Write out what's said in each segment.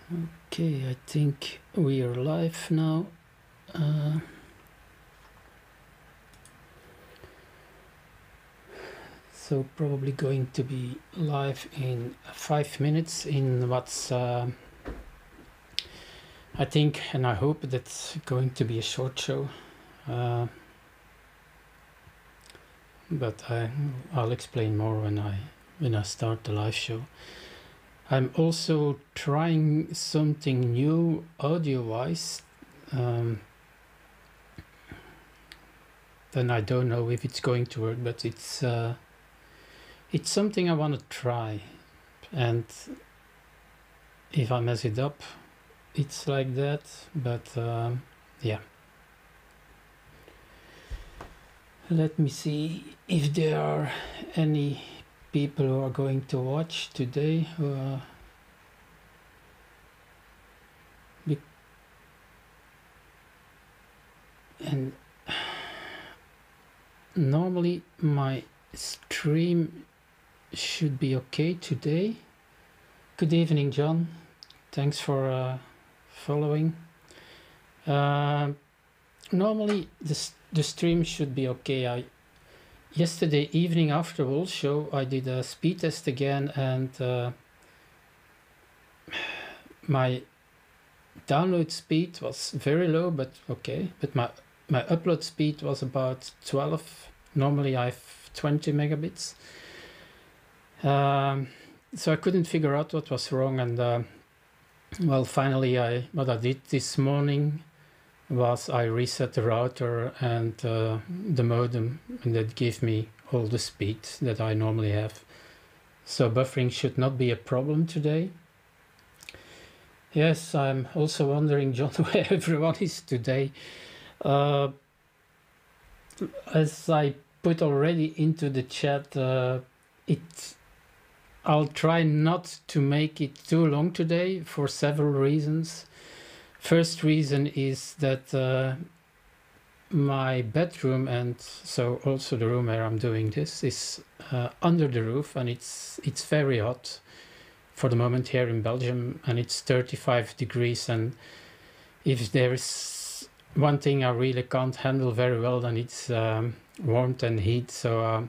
Okay, I think we are live now. So probably going to be live in 5 minutes in what's I think and I hope that's going to be a short show, but I'll explain more when I start the live show. I'm also trying something new audio-wise. Then I don't know if it's going to work, but it's something I want to try, and if I mess it up, it's like that. But yeah, let me see if there are any people who are going to watch today. And normally my stream should be okay today. Good evening, John. Thanks for following. Normally the stream should be okay. Yesterday evening after Wolf show I did a speed test again, and my download speed was very low, but okay. But my upload speed was about 12. Normally I have 20 megabits. So I couldn't figure out what was wrong, and well, finally what I did this morning was I reset the router and the modem, and that gave me all the speed that I normally have. So buffering should not be a problem today. Yes, I'm also wondering, John, where everyone is today. As I put already into the chat, I'll try not to make it too long today for several reasons. First reason is that my bedroom, and so also the room where I'm doing this, is under the roof, and it's very hot for the moment here in Belgium, and it's 35 degrees. And if there's one thing I really can't handle very well, then it's warmth and heat. So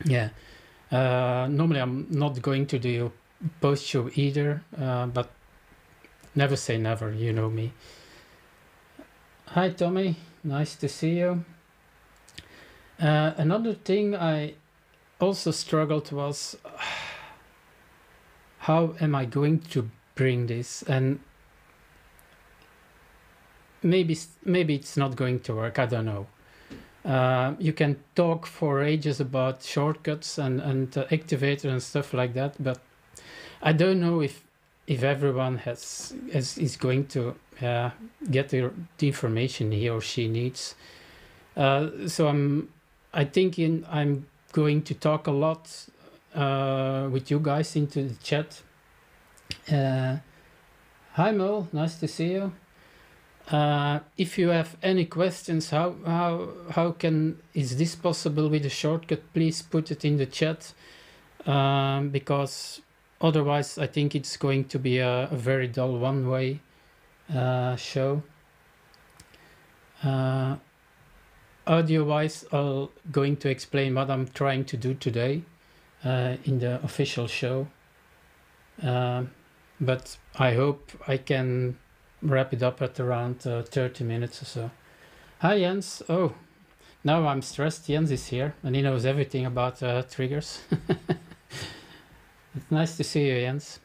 yeah. Normally I'm not going to do post show either, but never say never, you know me. Hi Tommy, nice to see you. Another thing I also struggled was how am I going to bring this, and maybe it's not going to work, I don't know. You can talk for ages about shortcuts and activator and stuff like that, but I don't know if everyone is going to get the information he or she needs. So I'm going to talk a lot with you guys into the chat. Hi Mo, nice to see you. If you have any questions, how is this possible with a shortcut, please put it in the chat, because otherwise I think it's going to be a very dull one-way show. Audio-wise, I'm going to explain what I'm trying to do today in the official show, but I hope I can wrap it up at around 30 minutes or so. Hi Jens. Oh, now I'm stressed. Jens is here and he knows everything about triggers. It's nice to see you, Jens.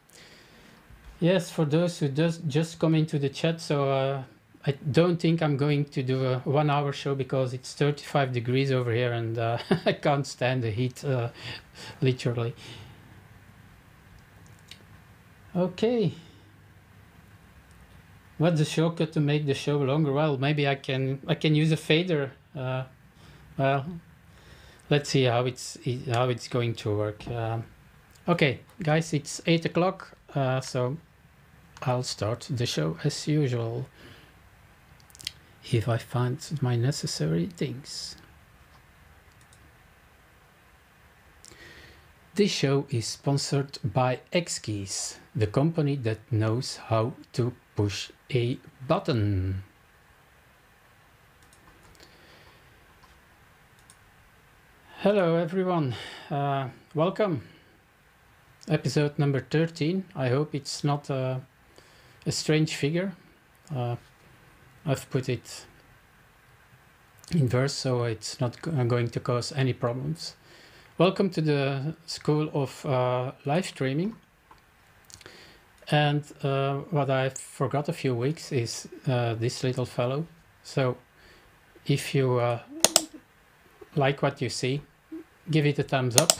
Yes, for those who just come into the chat, so I don't think I'm going to do a 1 hour show because it's 35 degrees over here, and I can't stand the heat, literally. Okay. What's the shortcut to make the show longer? Well, maybe I can use a fader. Well, let's see how it's going to work. Okay, guys, it's 8 o'clock, so I'll start the show as usual if I find my necessary things. This show is sponsored by Xkeys, the company that knows how to push a button. Hello everyone, welcome. Episode number 13. I hope it's not a strange figure. I've put it in verse, so it's not going to cause any problems. Welcome to the School of Live Streaming. And what I forgot a few weeks is this little fellow. So if you like what you see, give it a thumbs up.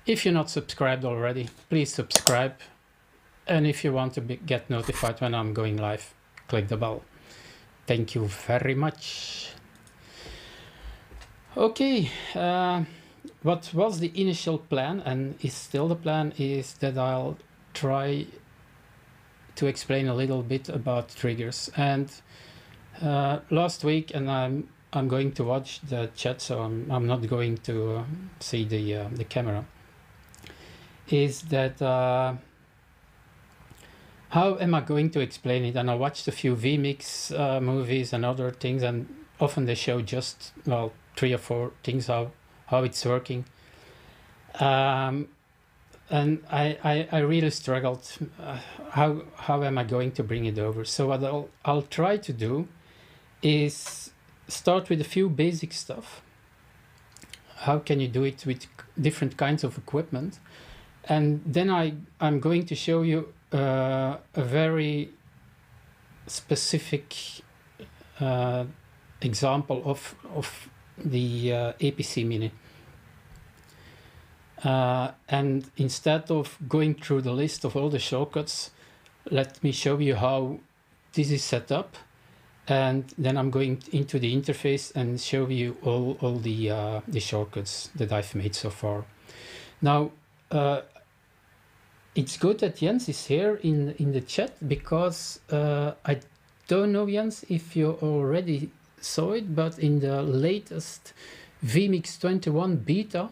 If you're not subscribed already, please subscribe. And if you want to get notified when I'm going live, click the bell. Thank you very much. Okay. What was the initial plan, and is still the plan, is that I'll try to explain a little bit about triggers. And last week, and I'm going to watch the chat, so I'm not going to see the camera. Is that how am I going to explain it? And I watched a few vMix movies and other things, and often they show just 3 or 4 things how it's working, and I really struggled. How am I going to bring it over? So what I'll try to do is start with a few basic stuff. How can you do it with different kinds of equipment? And then I'm going to show you a very specific example of the APC Mini. And instead of going through the list of all the shortcuts, let me show you how this is set up, and then I'm going into the interface and show you all the shortcuts that I've made so far. Now, it's good that Jens is here in the chat, because I don't know, Jens, if you already saw it, but in the latest vMix 21 beta,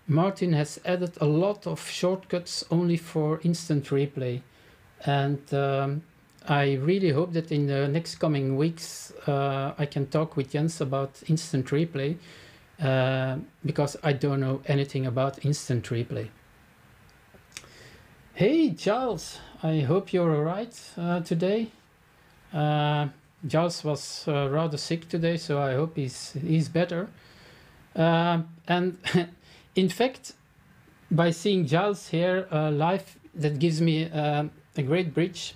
Martin has added a lot of shortcuts only for instant replay, and I really hope that in the next coming weeks I can talk with Jens about instant replay, because I don't know anything about instant replay. Hey Giles, I hope you're alright today. Giles was rather sick today, so I hope he's better. And in fact, by seeing Giles here live, that gives me a great bridge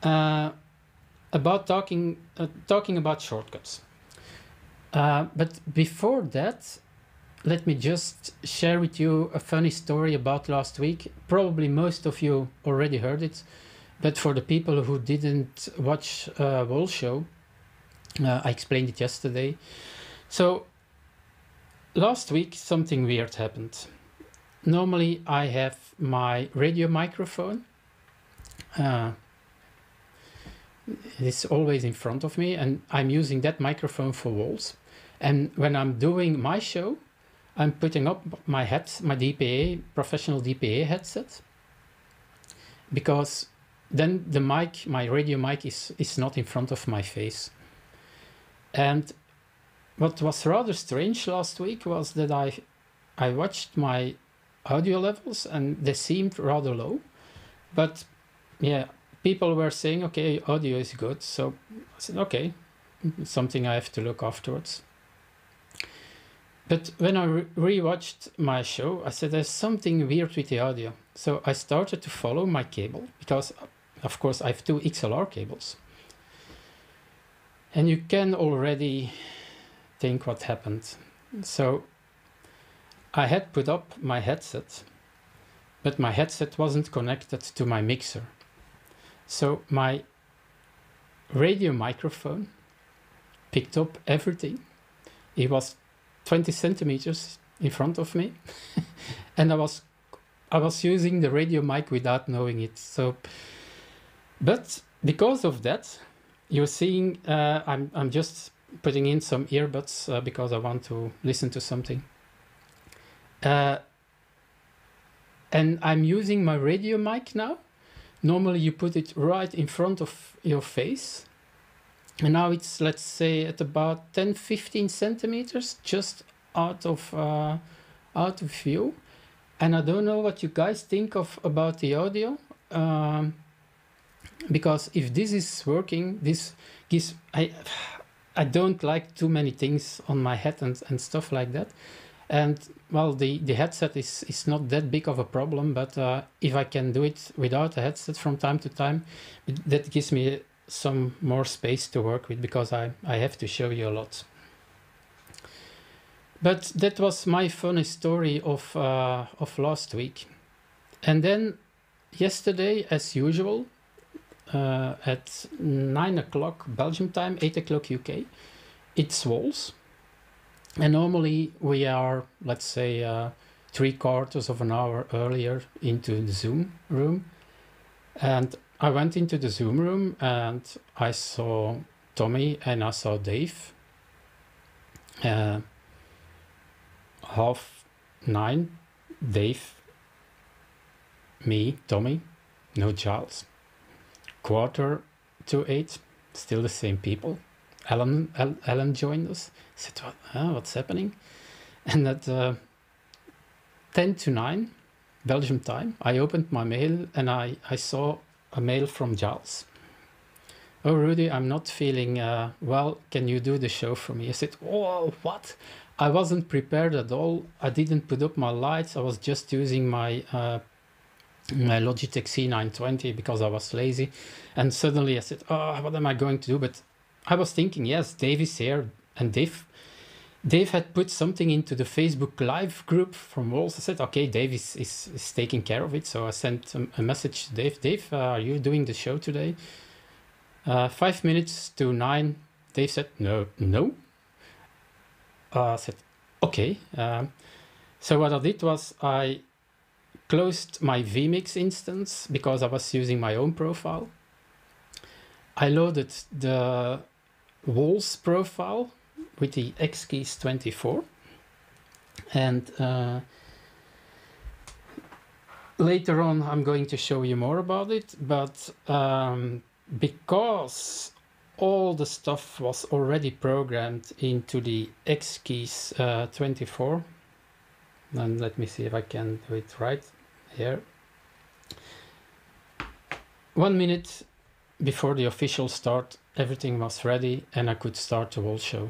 about talking about shortcuts. But before that, let me just share with you a funny story about last week. Probably most of you already heard it, but for the people who didn't watch Wall Show, I explained it yesterday. So last week something weird happened. Normally I have my radio microphone. It's always in front of me, and I'm using that microphone for walls. And when I'm doing my show, I'm putting up my DPA, professional DPA headset, because then the mic, my radio mic, is not in front of my face. And what was rather strange last week was that I watched my audio levels, and they seemed rather low. But yeah, people were saying, okay, audio is good. So I said, okay, something I have to look afterwards. But when I rewatched my show, I said there's something weird with the audio. So I started to follow my cable, because of course I have 2 XLR cables. And you can already think what happened. So I had put up my headset, but my headset wasn't connected to my mixer. So my radio microphone picked up everything. It was 20 centimeters in front of me, and I was using the radio mic without knowing it. So, but because of that, you're seeing I'm just putting in some earbuds because I want to listen to something. And I'm using my radio mic now. Normally you put it right in front of your face. And now it's, let's say, at about 10-15 centimeters just out of view. And I don't know what you guys think about the audio. Because if this is working, this gives... I don't like too many things on my head and stuff like that. And well, the headset is not that big of a problem, but if I can do it without a headset from time to time, that gives me some more space to work with, because I have to show you a lot. But that was my funny story of last week. And then yesterday, as usual, at 9 o'clock Belgium time, 8 o'clock UK, it's SOLS. And normally we are, let's say, 3/4 of an hour earlier into the Zoom room. And I went into the Zoom room and I saw Tommy and I saw Dave. 9:30, Dave, me, Tommy, no Giles. 7:45, still the same people. Alan joined us. I said, what's happening? And at 8:50 Belgium time, I opened my mail and I saw a mail from Giles. Oh, Rudy, I'm not feeling well. Can you do the show for me? I said, oh, what? I wasn't prepared at all. I didn't put up my lights. I was just using my Logitech C920 because I was lazy. And suddenly I said, oh, what am I going to do? But I was thinking, yes, Dave is here. And Dave had put something into the Facebook Live group from Walls. I said, okay, Dave is taking care of it. So I sent a message to Dave. Dave, are you doing the show today? 5 minutes to 9, Dave said, no. I said, okay. So what I did was I closed my vMix instance because I was using my own profile. I loaded the Walls profile with the X-Keys 24. And later on, I'm going to show you more about it. But because all the stuff was already programmed into the X-Keys 24, and let me see if I can do it right here. 1 minute before the official start, everything was ready and I could start the whole show.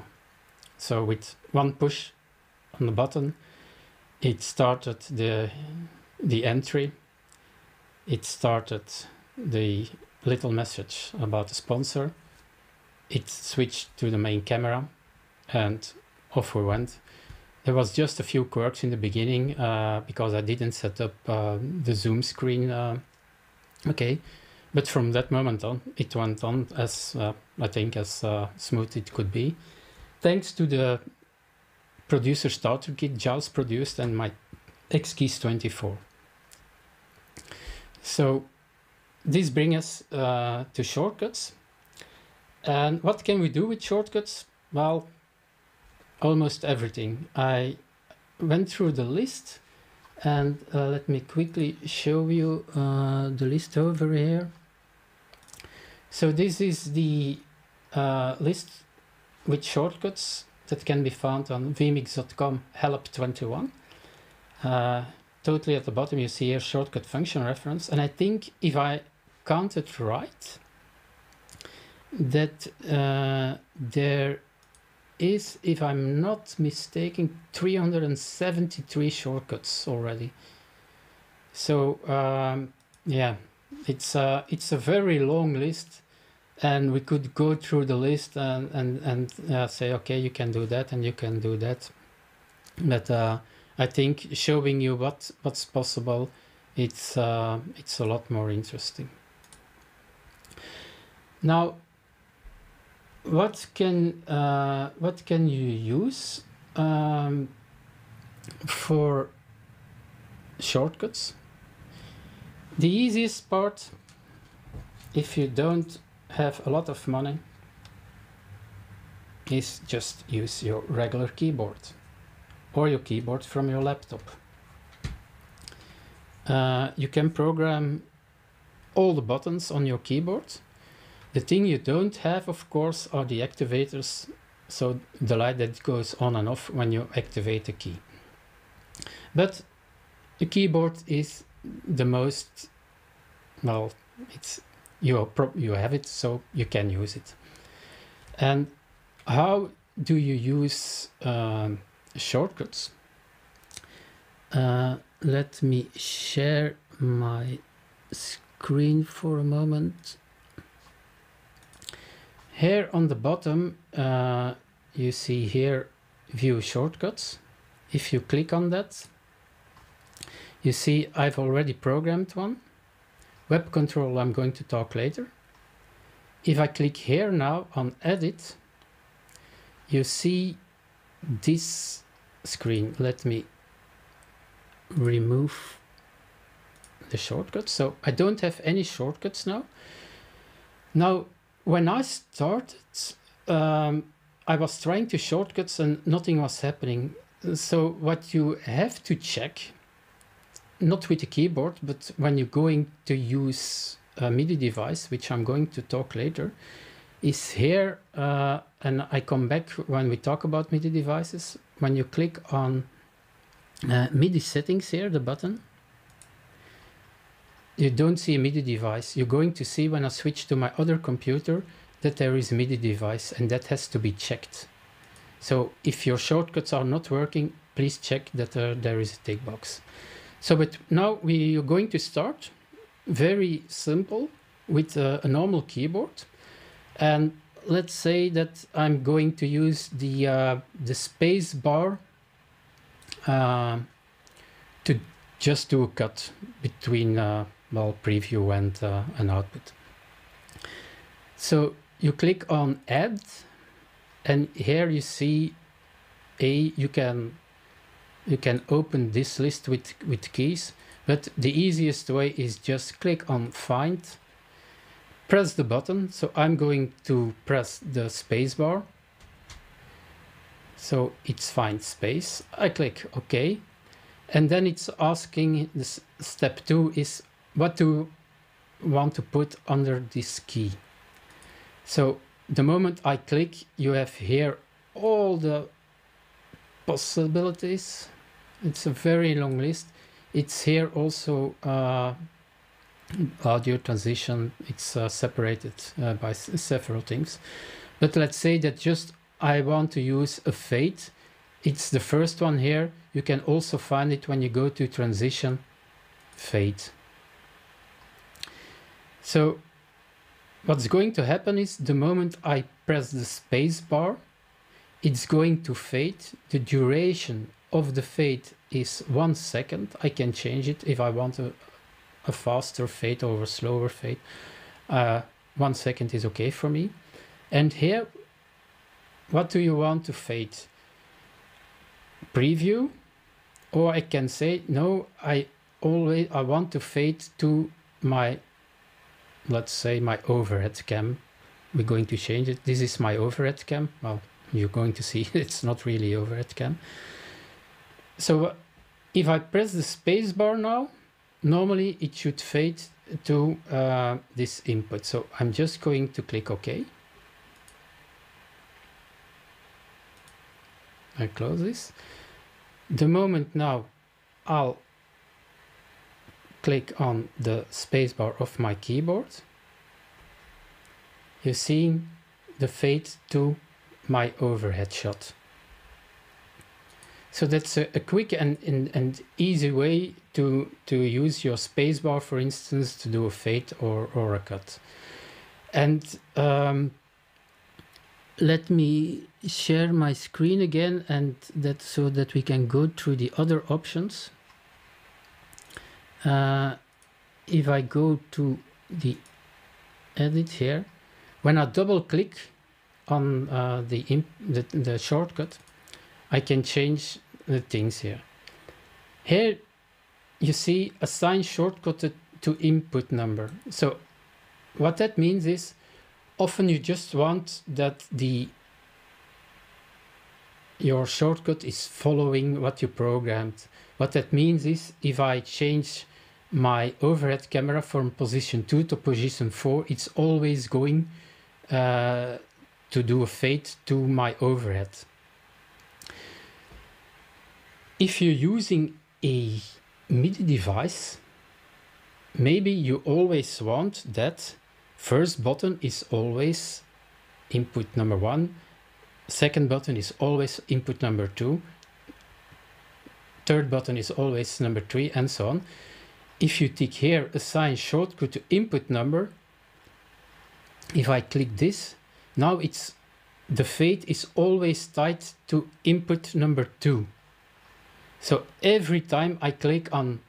So with one push on the button, it started the entry. It started the little message about the sponsor. It switched to the main camera and off we went. There was just a few quirks in the beginning because I didn't set up the Zoom screen. Okay, but from that moment on, it went on as I think as smooth it could be. Thanks to the producer starter kit Giles produced and my X-Keys 24. So this brings us to shortcuts. And what can we do with shortcuts? Well, almost everything. I went through the list and let me quickly show you the list over here. So this is the list with shortcuts that can be found on vmix.com help21. Totally at the bottom you see here shortcut function reference, and I think if I counted right, that there is, if I'm not mistaken, 373 shortcuts already. So yeah, it's a very long list, and we could go through the list and say, okay, you can do that and you can do that. But I think showing you what's possible, it's a lot more interesting. Now, what can you use for shortcuts? The easiest part, if you don't have a lot of money, is just use your regular keyboard or your keyboard from your laptop. you can program all the buttons on your keyboard. The thing you don't have, of course, are the activators, so the light that goes on and off when you activate the key. But the keyboard is the most, well, you have it, so you can use it. And how do you use shortcuts? Let me share my screen for a moment. Here on the bottom, you see here view shortcuts. If you click on that, you see I've already programmed one. Web control I'm going to talk later. If I click here now on edit, you see this screen. Let me remove the shortcuts. So I don't have any shortcuts now. Now, when I started, I was trying to shortcuts and nothing was happening. So what you have to check, not with the keyboard, but when you're going to use a MIDI device, which I'm going to talk later, is here, and I come back when we talk about MIDI devices. When you click on MIDI settings here, the button, you don't see a MIDI device. You're going to see when I switch to my other computer that there is a MIDI device, and that has to be checked. So if your shortcuts are not working, please check that there is a tick box. So, but now we are going to start very simple with a normal keyboard. And let's say that I'm going to use the space bar to just do a cut between well, preview and an output. So you click on add, and here you see you can open this list with keys, but the easiest way is just click on find, press the button. So I'm going to press the space bar. So it's find space. I click OK. And then it's asking, this step 2 is what do you want to put under this key. So the moment I click, you have here all the possibilities. It's a very long list. It's here also audio transition. It's separated by several things. But let's say that just I want to use a fade. It's the first one here. You can also find it when you go to transition, fade. So what's going to happen is the moment I press the space bar, it's going to fade. The duration of the fade is 1 second. I can change it if I want a faster fade or a slower fade. 1 second is okay for me. And here, what do you want to fade? Preview, or I can say no, I want to fade to my, let's say, my overhead cam. We're going to change it. This is my overhead cam. Well, you're going to see it's not really overhead cam. So if I press the space bar now, normally it should fade to this input. So I'm just going to click OK. I close this. The moment now I'll click on the spacebar of my keyboard, you're seeing the fade to my overhead shot. So that's a quick and easy way to use your spacebar, for instance, to do a fade or a cut. And let me share my screen again, and that so that we can go through the other options. If I go to the edit here, when I double click on the shortcut, I can change the things here. Here you see assign shortcut to input number. So what that means is often you just want that your shortcut is following what you programmed. What that means is if I change my overhead camera from position 2 to position 4, it's always going to do a fade to my overhead. If you're using a MIDI device, maybe you always want that first button is always input number 1, second button is always input number 2, third button is always number 3, and so on. If you tick here, assign shortcut to input number, if I click this, now the fade is always tied to input number 2. So every time I click on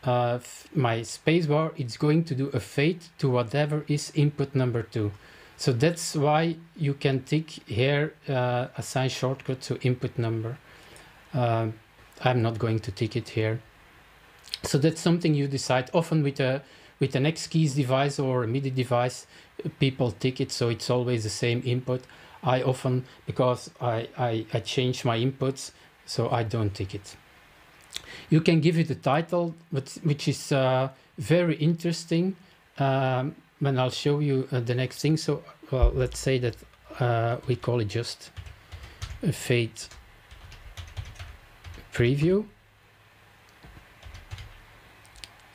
my spacebar, it's going to do a fade to whatever is input number 2. So that's why you can tick here, assign shortcut to input number. I'm not going to tick it here. So that's something you decide. Often with an X keys device or a MIDI device, people tick it, so it's always the same input. I often, because I change my inputs, so I don't tick it. You can give it a title, which is very interesting when I'll show you the next thing. So well, let's say that we call it just a fade preview.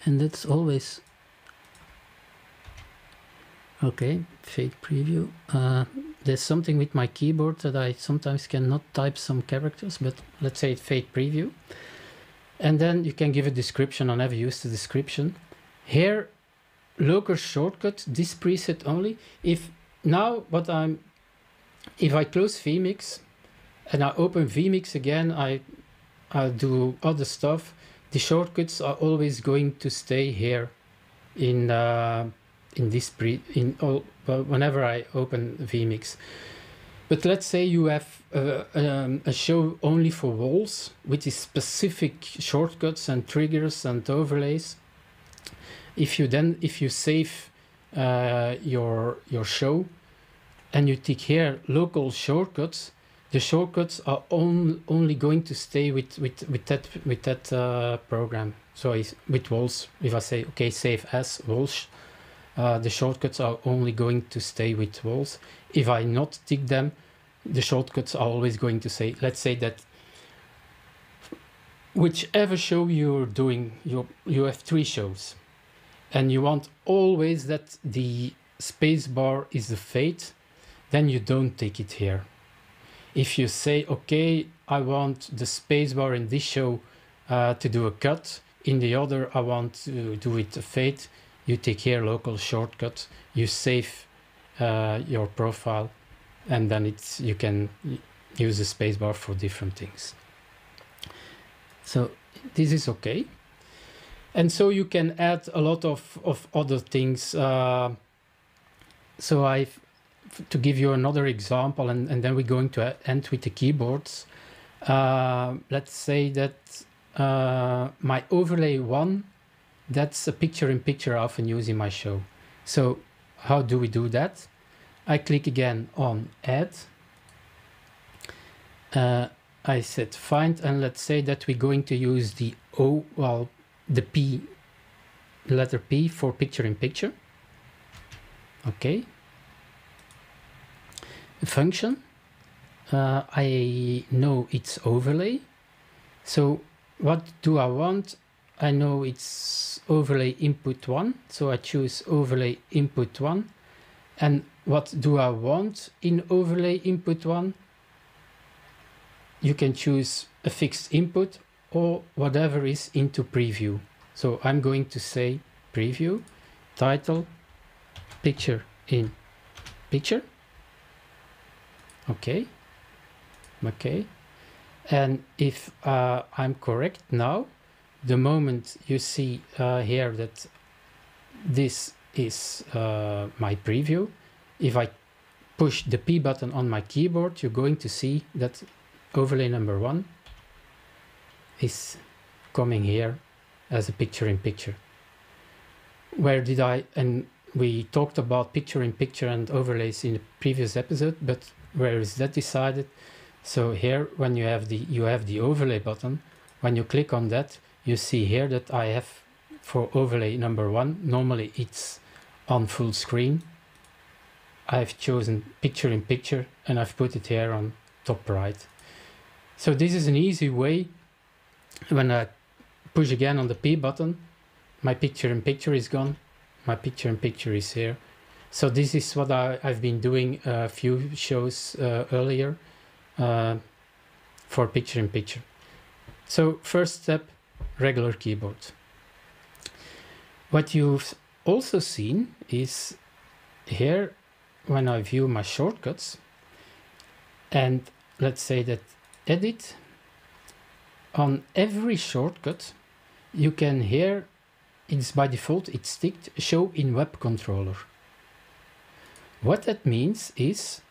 And that's always okay, fade preview. There's something with my keyboard that I sometimes cannot type some characters, but let's say fade preview. And then you can give a description. I never use the description. Here, local shortcut, this preset only. If I close vMix and I open vMix again, I'll do other stuff. The shortcuts are always going to stay here in this whenever I open vMix. But let's say you have a show only for walls with these specific shortcuts and triggers and overlays. If you save your show and you tick here local shortcuts, the shortcuts are only going to stay with that program. So with walls, if I say okay, save as walls, the shortcuts are only going to stay with walls. If I not tick them, the shortcuts are always going to say, let's say that whichever show you're doing, you have 3 shows, and you want always that the spacebar is the fade, then you don't tick it here. If you say, okay, I want the spacebar in this show to do a cut, in the other I want to do it a fade, you take here local shortcut, you save your profile, and then you can use the spacebar for different things. So this is okay. And so you can add a lot of other things. So to give you another example, and then we're going to end with the keyboards. Let's say that my overlay 1, that's a picture-in-picture I often use in my show. So how do we do that? I click again on Add. I said Find, and let's say that we're going to use the letter P for picture-in-picture. Okay. Function. I know it's overlay. So what do I want? I know it's overlay input 1, so I choose overlay input 1. And what do I want in overlay input 1? You can choose a fixed input or whatever is into preview. So I'm going to say preview, title, picture in picture. Okay. Okay. And if I'm correct now, the moment you see here that this is my preview, if I push the P button on my keyboard, you're going to see that overlay number 1 is coming here as a picture-in-picture. And we talked about picture-in-picture and overlays in the previous episode, but where is that decided? So here, when you have the overlay button, when you click on that, you see here that I have for overlay number 1. Normally it's on full screen. I've chosen picture in picture and I've put it here on top right. So this is an easy way. When I push again on the P button, my picture in picture is gone. My picture in picture is here. So this is what I've been doing a few shows earlier for picture in picture. So first step, regular keyboard. What you've also seen is here, when I view my shortcuts, and let's say that edit, on every shortcut you can here, it's by default it's ticked show in web controller. What that means is,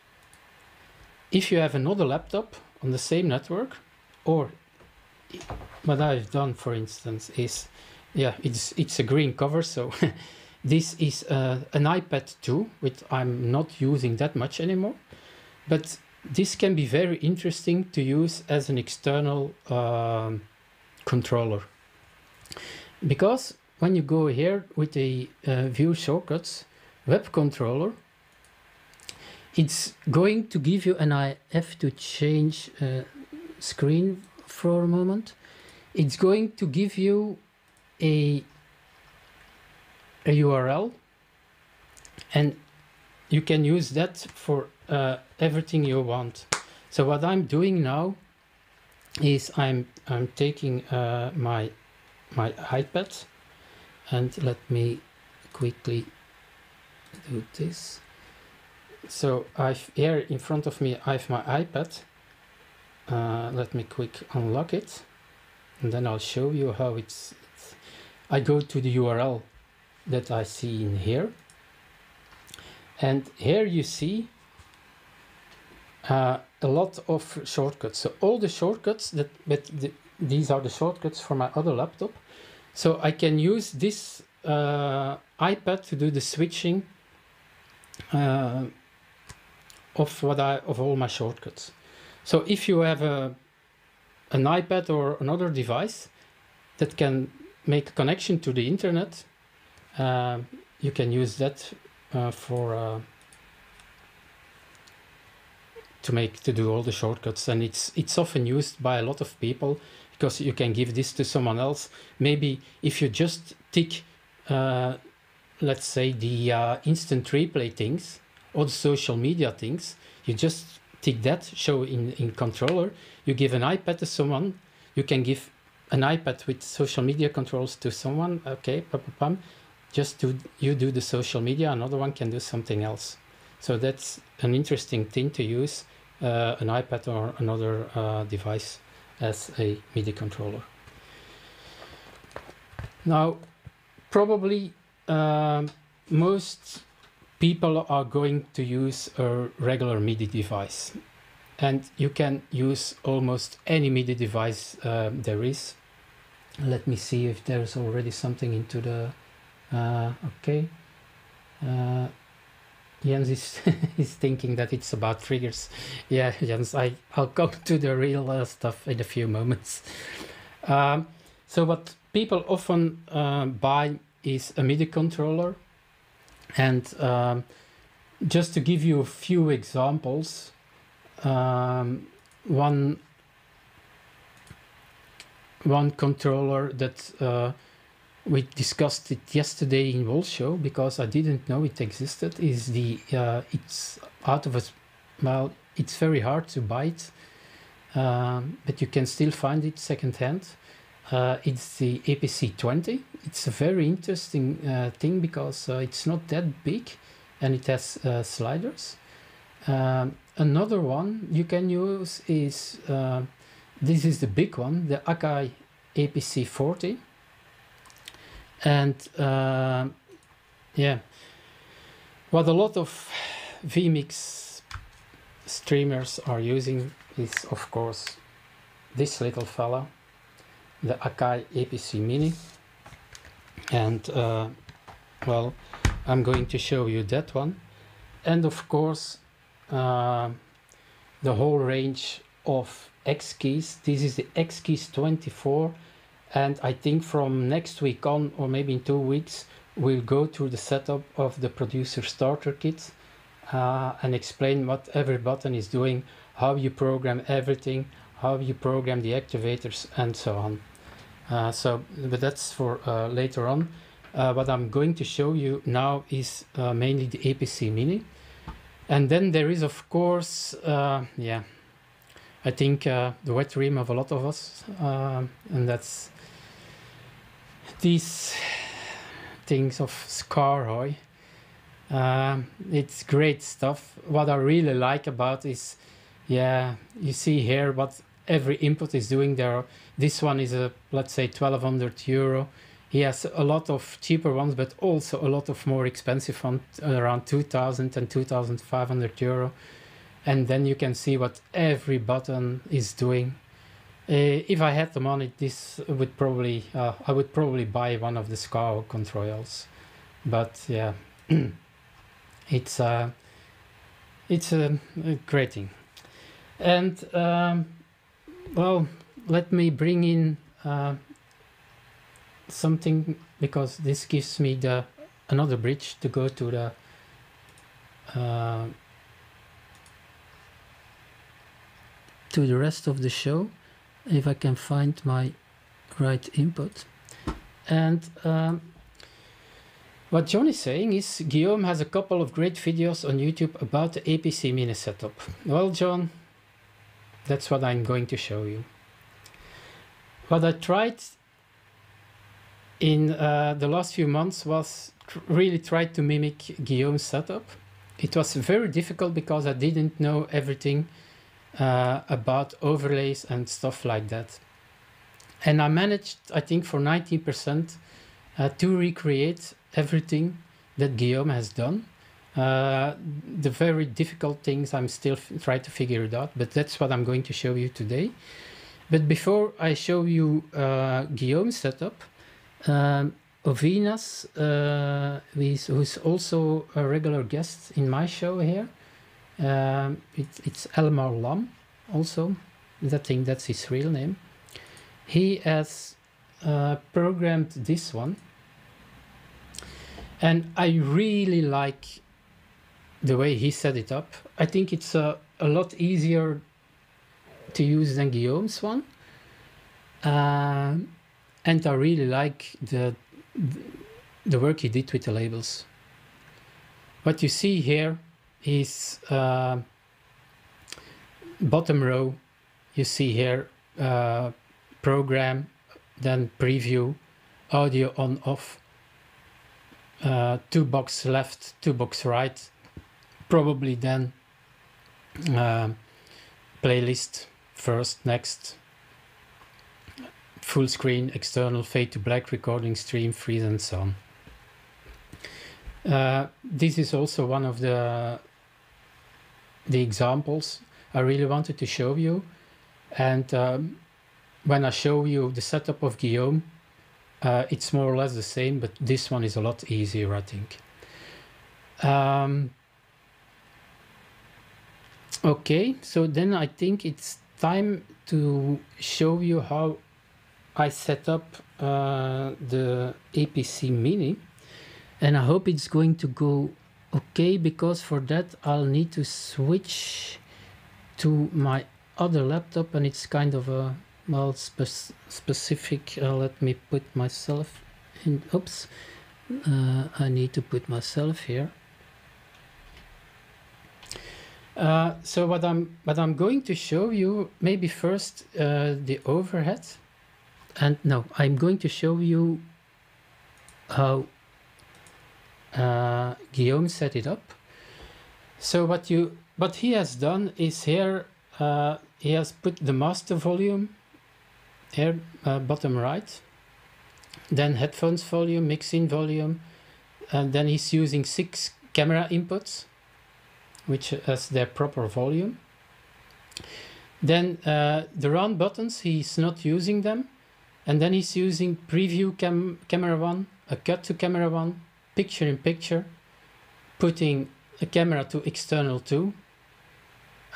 if you have another laptop on the same network, or what I've done for instance is, yeah, it's a green cover, so this is an iPad 2, which I'm not using that much anymore, but this can be very interesting to use as an external controller. Because when you go here with the view shortcuts, web controller, it's going to give you, and I have to change screen for a moment, it's going to give you a URL, and you can use that for everything you want. So what I'm doing now is I'm taking my iPad, and let me quickly do this. So I've here in front of me I have my iPad. Let me quick unlock it, and then I'll show you how it's I go to the URL that I see in here, and here you see a lot of shortcuts. So all the shortcuts these are the shortcuts for my other laptop. So I can use this iPad to do the switching of all my shortcuts. So if you have an iPad or another device that can make a connection to the internet, you can use that to do all the shortcuts, and it's often used by a lot of people because you can give this to someone else. Maybe if you just tick, let's say the instant replay things or the social media things, you just tick that, show in controller. You give an iPad to someone, you can give an iPad with social media controls to someone. Okay, just you do the social media, another one can do something else. So that's an interesting thing to use an iPad or another device as a MIDI controller. Now, probably most people are going to use a regular MIDI device, and you can use almost any MIDI device there is. Let me see if there's already something into the okay. Jens is thinking that it's about triggers. Yeah, Jens, I'll come to the real stuff in a few moments. So what people often buy is a MIDI controller, and just to give you a few examples, one controller that we discussed it yesterday in Wall Show because I didn't know it existed, is the it's out of a, well, it's very hard to buy it, but you can still find it secondhand. It's the APC 20. It's a very interesting thing because it's not that big and it has sliders. Another one you can use is this is the big one, the Akai APC 40. And yeah, what a lot of vMix streamers are using is, of course, this little fella, the Akai APC Mini. And well, I'm going to show you that one. And of course, the whole range of X keys. This is the X keys 24. And I think from next week on, or maybe in 2 weeks, we'll go through the setup of the producer starter kit and explain what every button is doing, how you program everything, how you program the activators, and so on. But that's for later on. What I'm going to show you now is mainly the APC Mini. And then there is, of course, I think the wet dream of a lot of us, and that's these things of Scarhoy. It's great stuff. What I really like about is, you see here what every input is doing there. This one is let's say 1,200 euro. He has a lot of cheaper ones, but also a lot of more expensive ones, around 2,000 and 2,500 euro. And then you can see what every button is doing. If I had the money, this would probably I would probably buy one of the SCAO controls. But yeah, it's a great thing. And well, let me bring in something, because this gives me another bridge to go to the rest of the show, if I can find my right input. And what John is saying is Guillaume has a couple of great videos on YouTube about the APC Mini setup. Well, John, that's what I'm going to show you. What I tried in the last few months was really try to mimic Guillaume's setup. It was very difficult because I didn't know everything about overlays and stuff like that. And I managed, I think, for 90% to recreate everything that Guillaume has done. The very difficult things I'm still trying to figure it out, but that's what I'm going to show you today. But before I show you Guillaume's setup, Ovinas, who's also a regular guest in my show here, it's Elmar Lam also, I think that's his real name. He has programmed this one, and I really like the way he set it up. I think it's a lot easier to use than Guillaume's one, and I really like the work he did with the labels. What you see here is bottom row. You see here program, then preview, audio on off, 2 box left, 2 box right, probably then playlist first, next, full screen, external, fade to black, recording, stream, freeze, and so on. This is also one of the examples I really wanted to show you. And when I show you the setup of Guillaume, it's more or less the same, but this one is a lot easier, I think. Okay, so then I think it's time to show you how I set up the APC Mini, and I hope it's going to go okay, because for that I'll need to switch to my other laptop, and it's kind of a specific. Let me put myself in. Oops, I need to put myself here. So what I'm going to show you, maybe first the overhead, and no, I'm going to show you how Guillaume set it up. So what he has done is here he has put the master volume here, bottom right, then headphones volume, mixing volume, and then he's using 6 camera inputs, which has their proper volume. Then the round buttons, he's not using them, and then he's using preview camera 1, a cut to camera 1, picture in picture, putting a camera to external 2,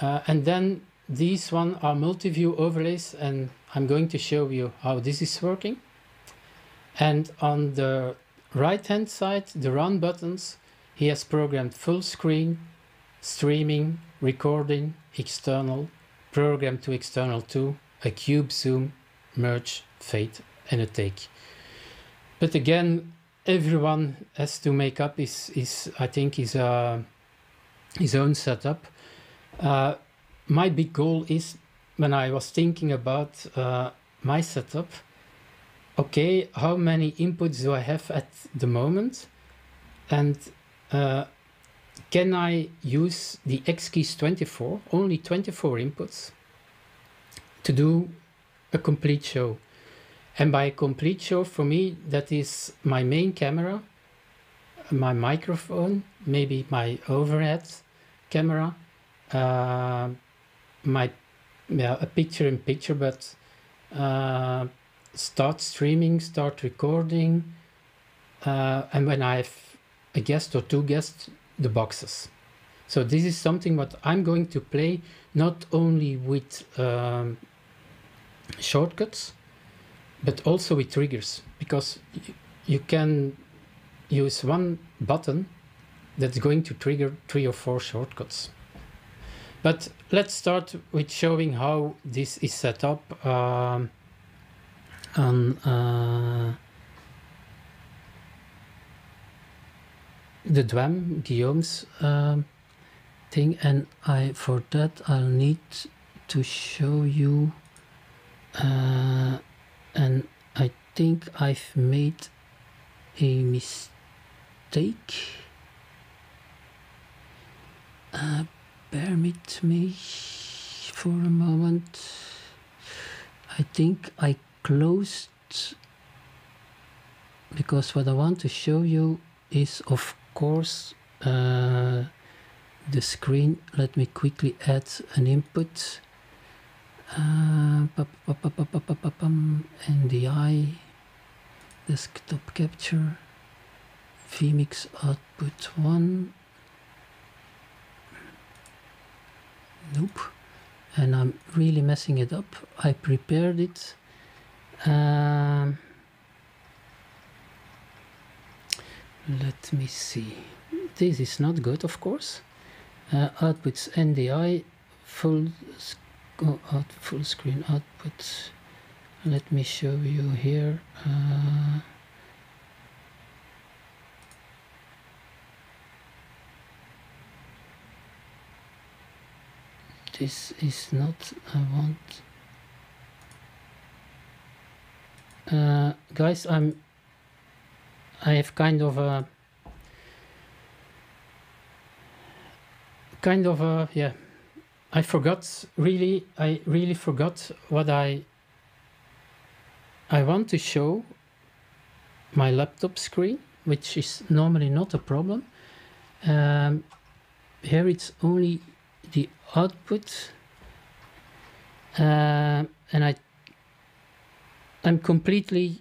and then these one are multi-view overlays, and I'm going to show you how this is working. And on the right hand side, the run buttons, he has programmed full screen, streaming, recording, external, program to external 2, a cube zoom, merge, fade, and a take. But again, everyone has to make up his own setup. My big goal is, when I was thinking about my setup, okay, how many inputs do I have at the moment? And can I use the X keys 24, only 24 inputs, to do a complete show? And by a complete show, for me, that is my main camera, my microphone, maybe my overhead camera, a picture-in-picture, but start streaming, start recording, and when I have a guest or two guests, the boxes. So this is something what I'm going to play not only with shortcuts, but also with triggers, because you can use one button that's going to trigger 3 or 4 shortcuts. But let's start with showing how this is set up on the DWAM, Guillaume's thing, and for that I'll need to show you, and I think I've made a mistake. Bear with me for a moment. I think I closed, because what I want to show you is, of course, the screen. Let me quickly add an input. NDI, desktop capture, vMix output 1. Nope. And I'm really messing it up. I prepared it. Let me see. This is not good, of course. Outputs NDI, full screen output. Let me show you here. This is not, I want. Guys, I have kind of a yeah, I really forgot what I want to show my laptop screen, which is normally not a problem. Here it's only the output, and I'm completely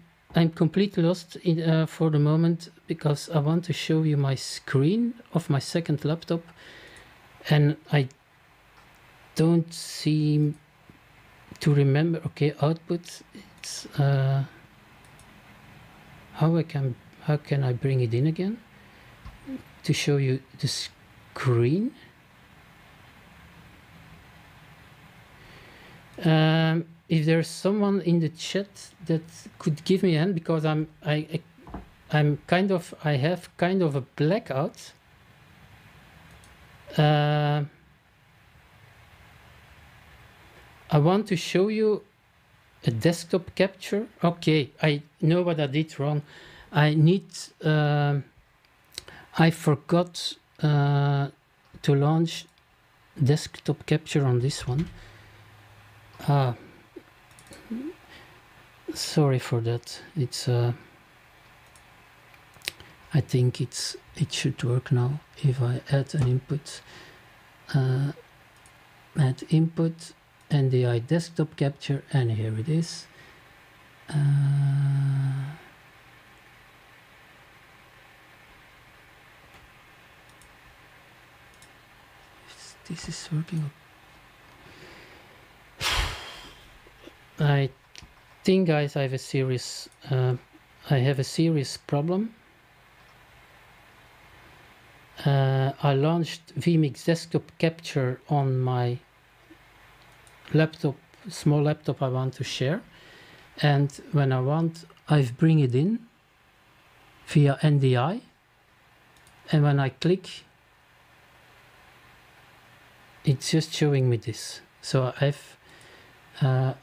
lost in, for the moment, because I want to show you my screen of my second laptop, and I don't seem to remember. Okay, output. It's how can I bring it in again to show you the screen? If there's someone in the chat that could give me a hand, because I have kind of a blackout. I want to show you a desktop capture. Okay, I know what I did wrong. I forgot to launch desktop capture on this one. Sorry for that. It's I think it should work now. If I add an input, add input, NDI desktop capture, and here it is. This is working. I think, guys, I have a serious I have a serious problem. I launched vMix Desktop Capture on my laptop, small laptop I want to share, and when I bring it in via NDI, and when I click, it's just showing me this. So I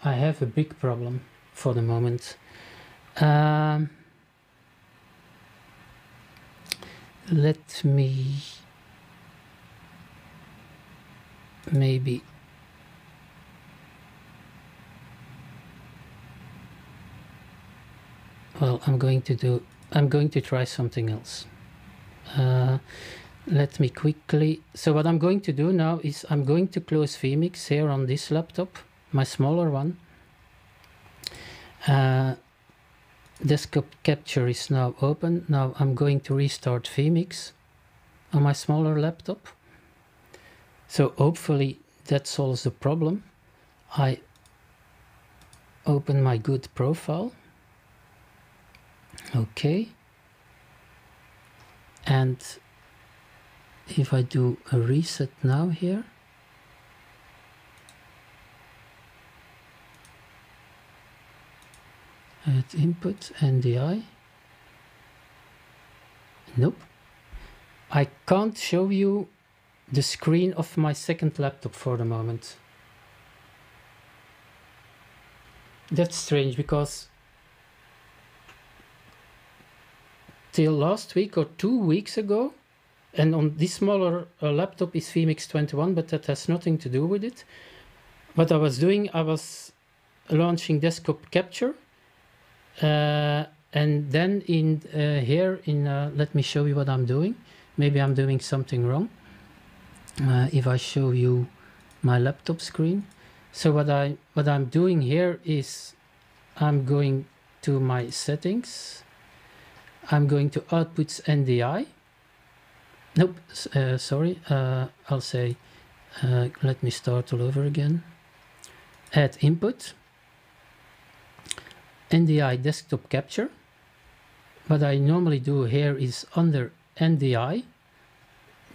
have a big problem for the moment. Let me maybe I'm going to try something else. Let me quickly, so what I'm going to do now is I'm going to close vMix here on this laptop, my smaller one. Desktop Capture is now open. Now I'm going to restart vMix on my smaller laptop. So hopefully that solves the problem. I open my good profile. Okay. And if I do a reset now here, add input, NDI. Nope. I can't show you the screen of my second laptop for the moment. That's strange, because till last week or 2 weeks ago, and on this smaller laptop is vMix 21, but that has nothing to do with it. What I was doing, I was launching Desktop Capture, and then in here in let me show you what I'm doing. Maybe I'm doing something wrong. If I show you my laptop screen, so what I'm doing here is I'm going to my settings. I'm going to outputs NDI. Nope, sorry. I'll say let me start all over again. Add input, NDI Desktop Capture. What I normally do here is under NDI.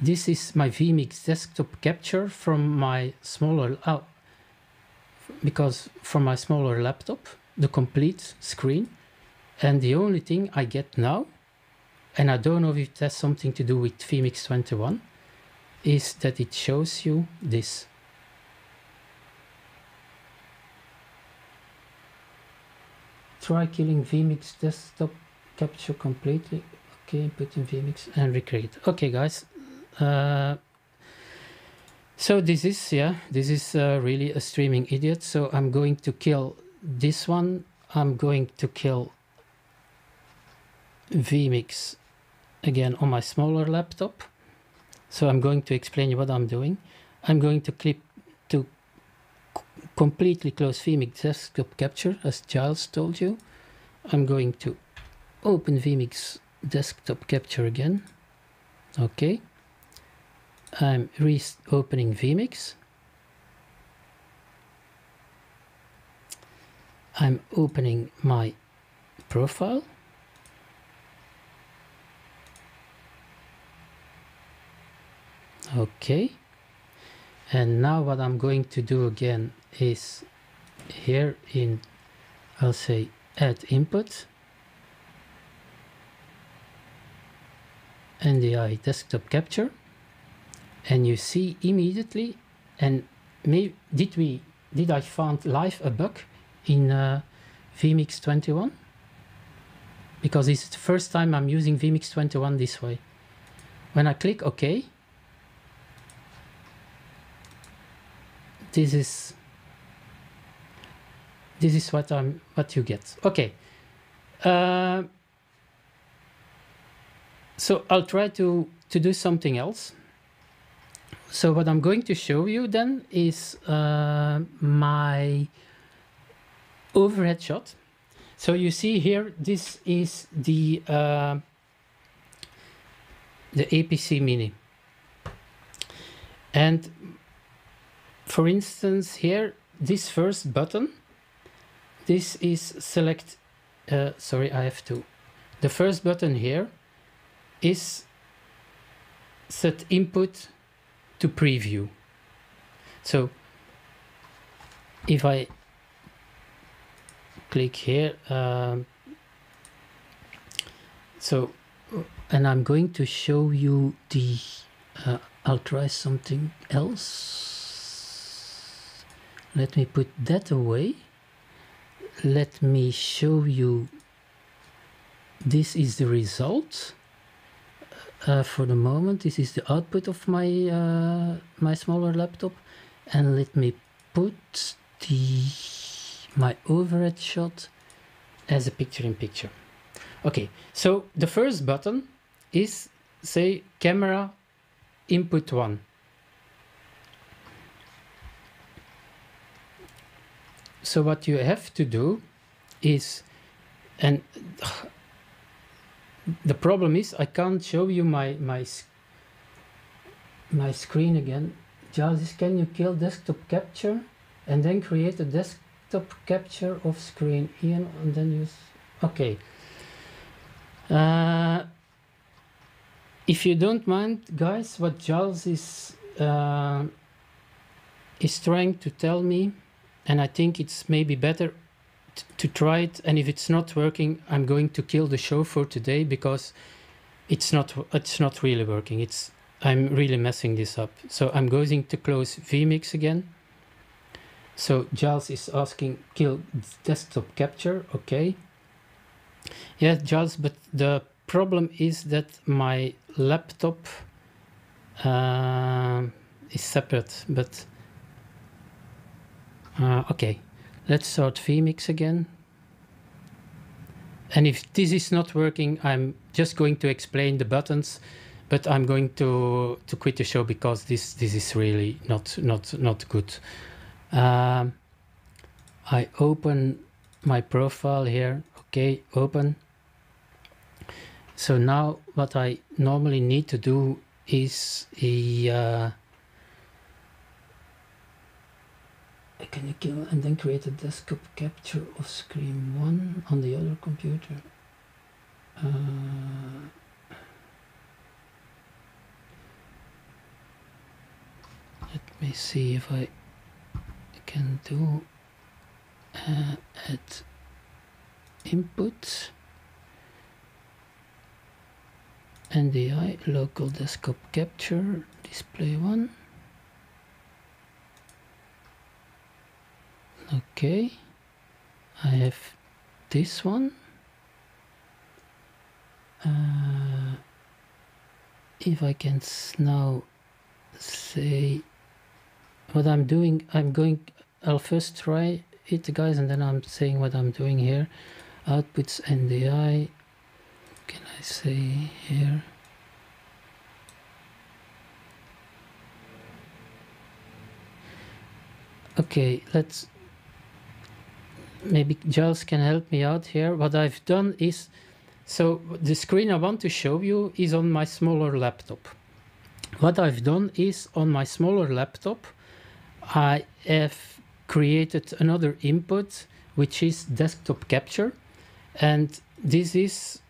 This is my vMix Desktop Capture from my smaller, because from my smaller laptop, the complete screen. And the only thing I get now, and I don't know if it has something to do with vMix 21, is that it shows you this. Try killing vMix Desktop Capture completely. Okay, put in vMix and recreate. Okay, guys. So this is really a streaming idiot. So I'm going to kill this one. I'm going to kill vMix again on my smaller laptop. So I'm going to explain you what I'm doing. I'm going to completely close vMix Desktop Capture, as Giles told you. I'm going to open vMix Desktop Capture again. Okay. I'm reopening vMix. I'm opening my profile. Okay. And now what I'm going to do again is here in, I'll say add input, NDI Desktop Capture, and you see immediately, and did I find live a bug in vMix 21? Because it's the first time I'm using vMix 21 this way. When I click OK, this is what you get. Okay. So I'll try to do something else. So what I'm going to show you then is my overhead shot. So you see here, this is the APC Mini. And for instance here, this first button, this is select, sorry, I have to the first button here is set input to preview. So if I click here, and I'm going to show you the, I'll try something else. Let me put that away. Let me show you, this is the result. For the moment, this is the output of my my smaller laptop, and let me put my overhead shot as a picture-in-picture. Okay, so the first button is, say, camera input 1. So what you have to do is, and the problem is I can't show you my screen again. Giles, can you kill desktop capture and then create a desktop capture of screen, Ian, and then use, okay. If you don't mind, guys, what Giles is trying to tell me, and I think it's maybe better to try it, and if it's not working, I'm going to kill the show for today, because it's not really working. I'm really messing this up. So I'm going to close vMix again. So Giles is asking kill desktop capture. Okay. Yeah, Giles, but the problem is that my laptop is separate, but okay, let's start vMix again. And if this is not working, I'm just going to explain the buttons, but I'm going to quit the show because this is really not good. I open my profile here. Okay, open. So now what I normally need to do is can you kill and then create a desktop capture of screen 1 on the other computer? Let me see if I can do add input NDI local desktop capture display 1. Okay, I have this one. If I can now say what I'm doing, I'll first try it, guys, and then I'm saying what I'm doing here. Outputs NDI, can I say here? Okay, maybe Giles can help me out here. What I've done is, so the screen I want to show you is on my smaller laptop. What I've done is, on my smaller laptop, I have created another input, which is desktop capture. And this is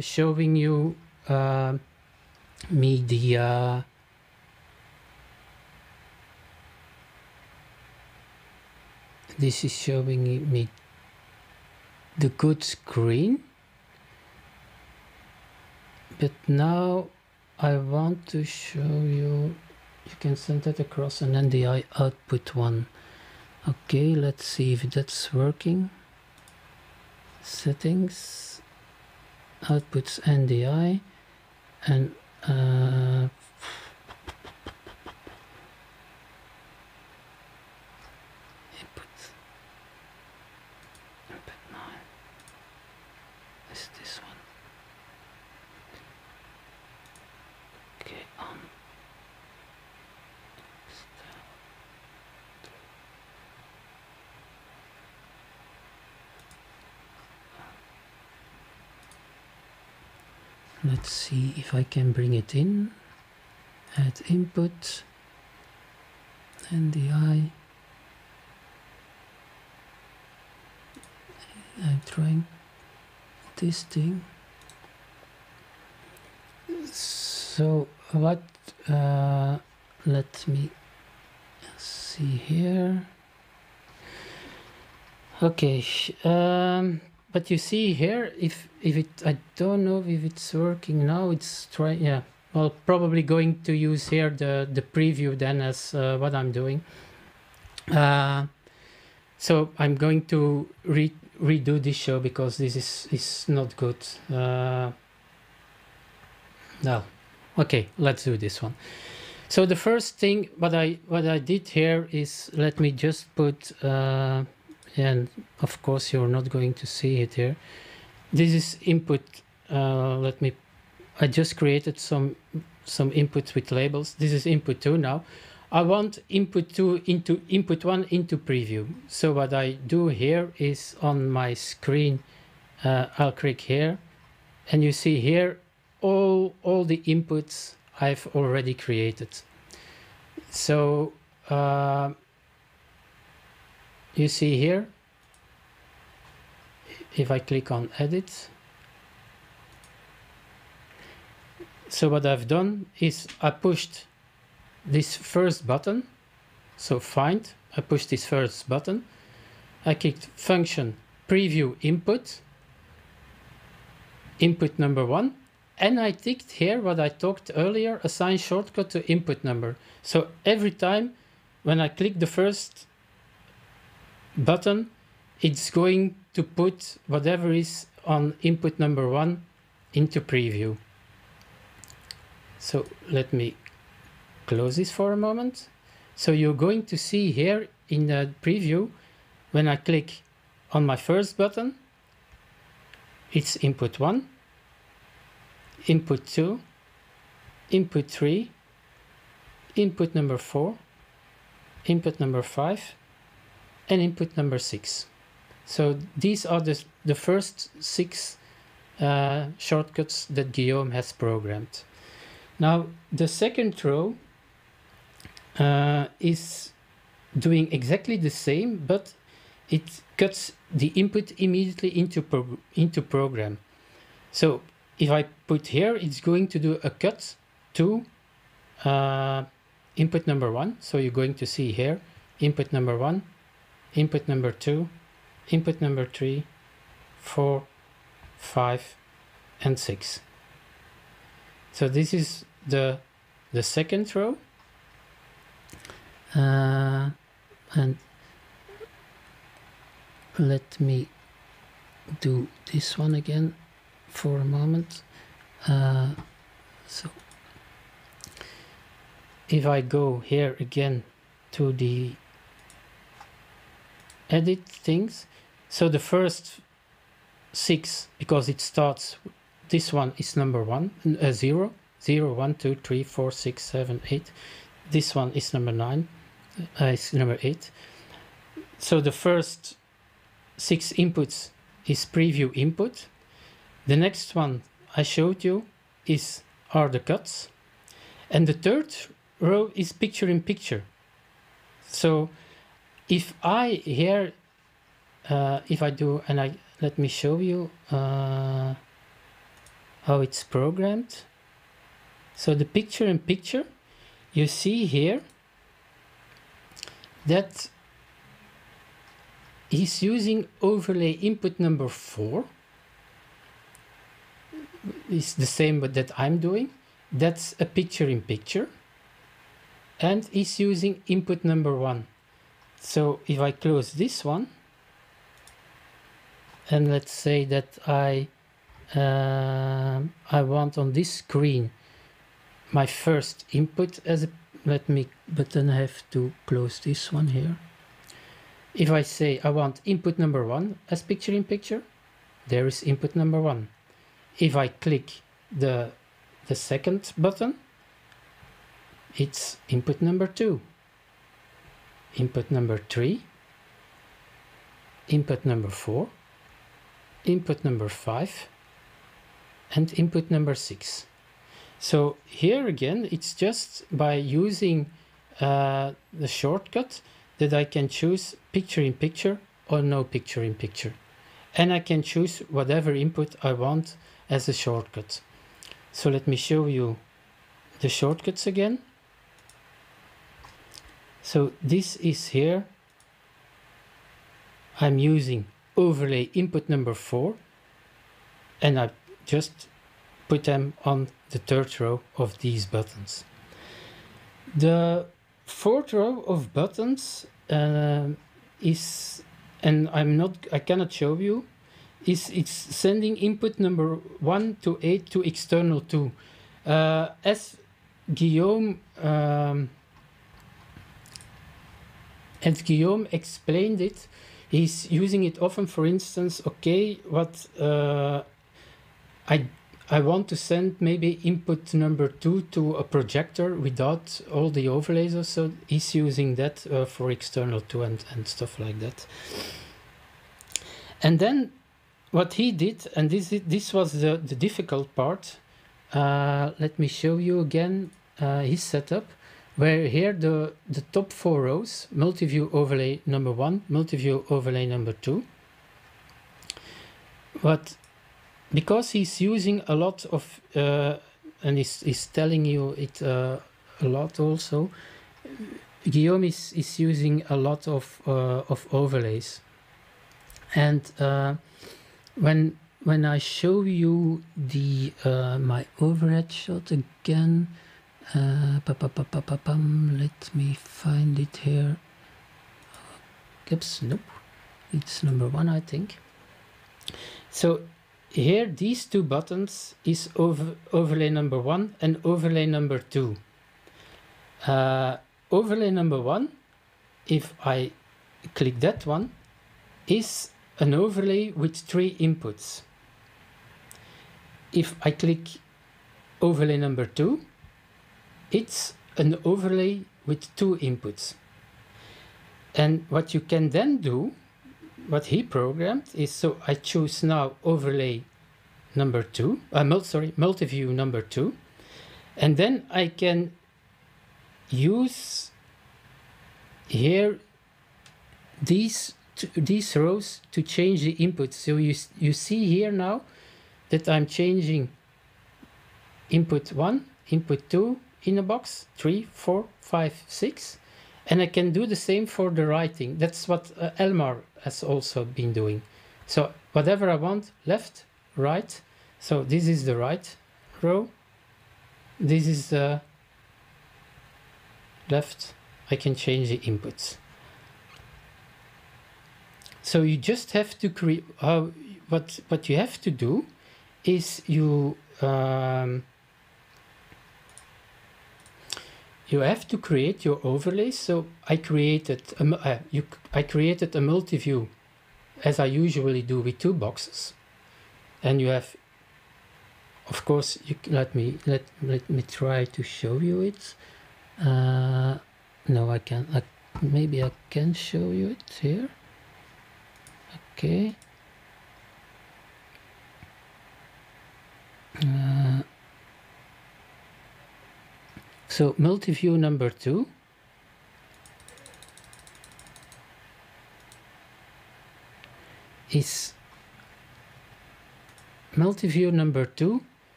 showing you me the this is showing me the good screen. But now I want to show you, you can send that across an NDI output 1. Okay, let's see if that's working. Settings, outputs NDI, and input 9 is this one. Okay, on. Let's see if I can bring it in. Add input, NDI. I'm trying this thing. So what, let me see here. Okay, but you see here, if it, I don't know if it's working now, it's trying, yeah, well, probably going to use here the preview then as what I'm doing. So I'm going to redo this show because this is not good. No, okay, let's do this one. So the first thing what I did here is, let me just put and of course you're not going to see it here. This is input. I just created some inputs with labels. This is input 2 now. I want input 2 into input 1 into preview. So what I do here is on my screen, I'll click here, and you see here all the inputs I've already created. So you see here, if I click on edit, so what I've done is I pushed this first button, so find, I pushed this first button, I clicked function preview input number 1, and I ticked here what I talked earlier, assign shortcut to input number. So every time when I click the first button, it's going to put whatever is on input number 1 into preview. So let me close this for a moment. So you're going to see here in the preview, when I click on my first button, it's input 1, input 2, input 3, input number 4, input number 5, and input number 6. So these are the first 6 shortcuts that Guillaume has programmed. Now the second row is doing exactly the same, but it cuts the input immediately into program. So if I put here, it's going to do a cut to input number 1. So you're going to see here input number 1, input number 2, input number 3, 4, 5, and 6. So this is the second row. And let me do this one again for a moment. So if I go here again to the edit things, so the first 6, because it starts, this one is number 1, 0, 0, 1, 2, 3, 4, 6, 7, 8. This one is number 9, is number 8. So the first 6 inputs is preview input. The next one I showed you are the cuts. And the third row is picture in picture. So if I here, if I do, and let me show you how it's programmed. So the picture in picture, you see here that he's using overlay input number 4. It's the same but that I'm doing. That's a picture in picture. And he's using input number 1. So if I close this one, and let's say that I want on this screen my first input as a, but then I have to close this one here. If I say I want input number 1 as picture in picture, there is input number 1. If I click the second button, it's input number 2, input number 3, input number 4, input number 5, and input number 6. So here again, it's just by using the shortcut that I can choose picture in picture or no picture in picture. And I can choose whatever input I want as a shortcut. So let me show you the shortcuts again. So this is here. I'm using overlay input number 4, and I just put them on the third row of these buttons. The fourth row of buttons is, and I cannot show you, it's sending input number 1 to 8 to external 2. As Guillaume explained it, he's using it often. For instance, okay, what I want to send maybe input number 2 to a projector without all the overlays or so. He's using that for external 2 and stuff like that. And then what he did, and this was the difficult part, let me show you again his setup, where here the top 4 rows, multi-view overlay number 1, multi-view overlay number 2. But because he's using a lot of, and he's telling you it a lot also, Guillaume is using a lot of overlays. And when I show you the my overhead shot again, let me find it here. Oops, nope, it's number 1, I think. So here these two buttons is overlay number 1 and overlay number 2. Overlay number 1, if I click that one, is an overlay with 3 inputs. If I click overlay number 2, it's an overlay with 2 inputs. And what you can then do, what he programmed, is, so I choose now overlay number 2, multi-view number 2, and then I can use here these rows to change the inputs. So you see here now that I'm changing input 1, input 2 in a box, 3, 4, 5, 6, and I can do the same for the writing. That's what Elmar has also been doing. So whatever I want, left, right. So this is the right row, this is the left. I can change the inputs. So you just have to create, what you have to do is you have to create your overlays. So I created a multi-view, as I usually do, with 2 boxes, and you have, of course, let me try to show you it. No, I can. Maybe I can show you it here. Okay. So multi-view number 2 is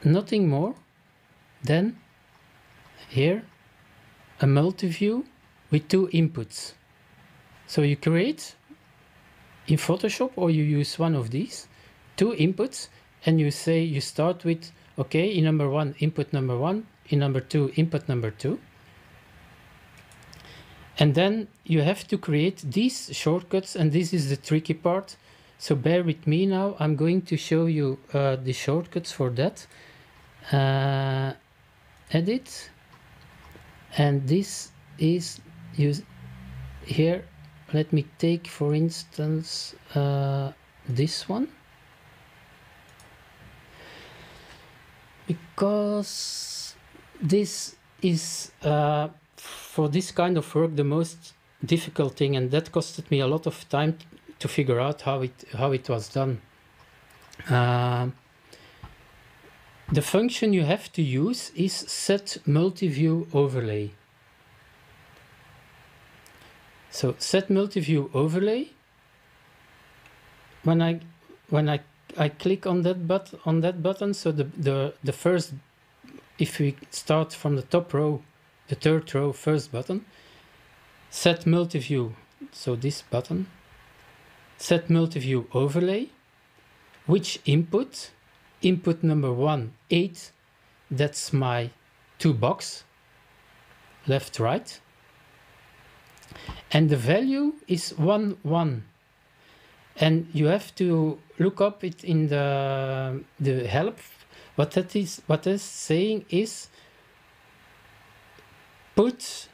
nothing more than here a multi-view with 2 inputs. So you create in Photoshop, or you use one of these 2 inputs, and you say you start with, okay, in number 1 input number 1, in number 2 input number 2, and then you have to create these shortcuts, and this is the tricky part. So bear with me now. I'm going to show you the shortcuts for that. Edit, and this is here. Let me take, for instance, this one, because this is for this kind of work the most difficult thing, and that costed me a lot of time to figure out how it was done. The function you have to use is set multi-view overlay. So set multi-view overlay. When I I click on that button. So the first, if we start from the top row, the third row, first button, set multi-view. So this button, set multi-view overlay. Which input? Input number 1, 8. That's my 2 box, left, right. And the value is 1, 1. And you have to look up it in the help. What that is saying is put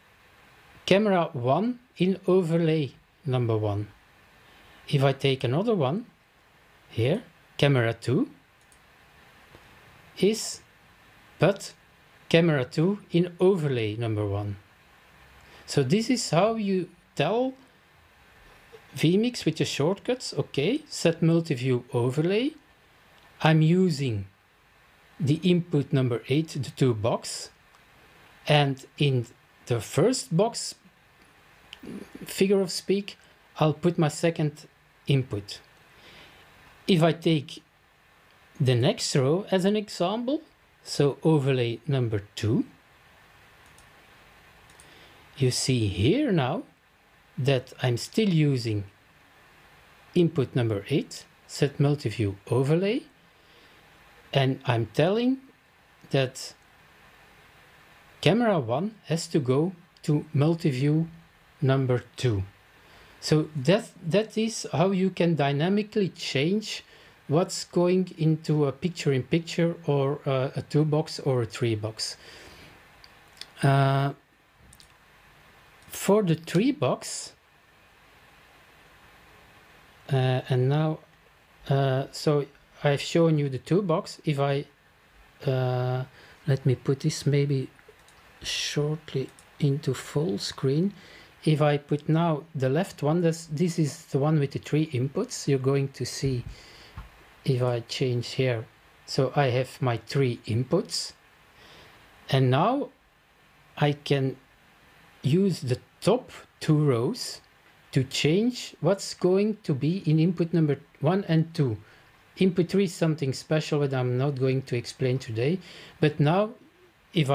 camera 1 in overlay number 1. If I take another one here, camera 2 is put camera 2 in overlay number 1. So this is how you tell vMix with the shortcuts. Okay, set multi-view overlay. I'm using the input number 8, the 2 box, and in the first box, figure of speak, I'll put my second input. If I take the next row as an example, so overlay number 2, you see here now that I'm still using input number 8, set multi-view overlay, and I'm telling that camera 1 has to go to multi-view number 2. So that is how you can dynamically change what's going into a picture-in-picture or a 2 box or a 3 box. For the 3 box, and now, so I've shown you the 2 box. If I, let me put this maybe shortly into full screen. If I put now the left one, this is the one with the 3 inputs. You're going to see if I change here. So I have my 3 inputs. And now I can use the top 2 rows to change what's going to be in input number 1 and 2. Input 3 is something special that I'm not going to explain today. But now if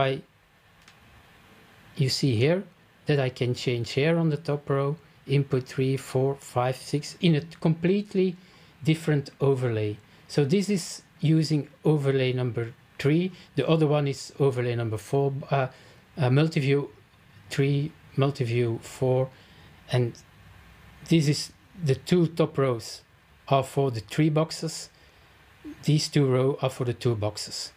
you see here that I can change here on the top row, input 3, 4, 5, 6 in a completely different overlay. So this is using overlay number 3. The other one is overlay number 4, multi-view 3, multi-view 4, and this is the 2 top rows are for the 3 boxes. These 2 rows are for the 2 boxes.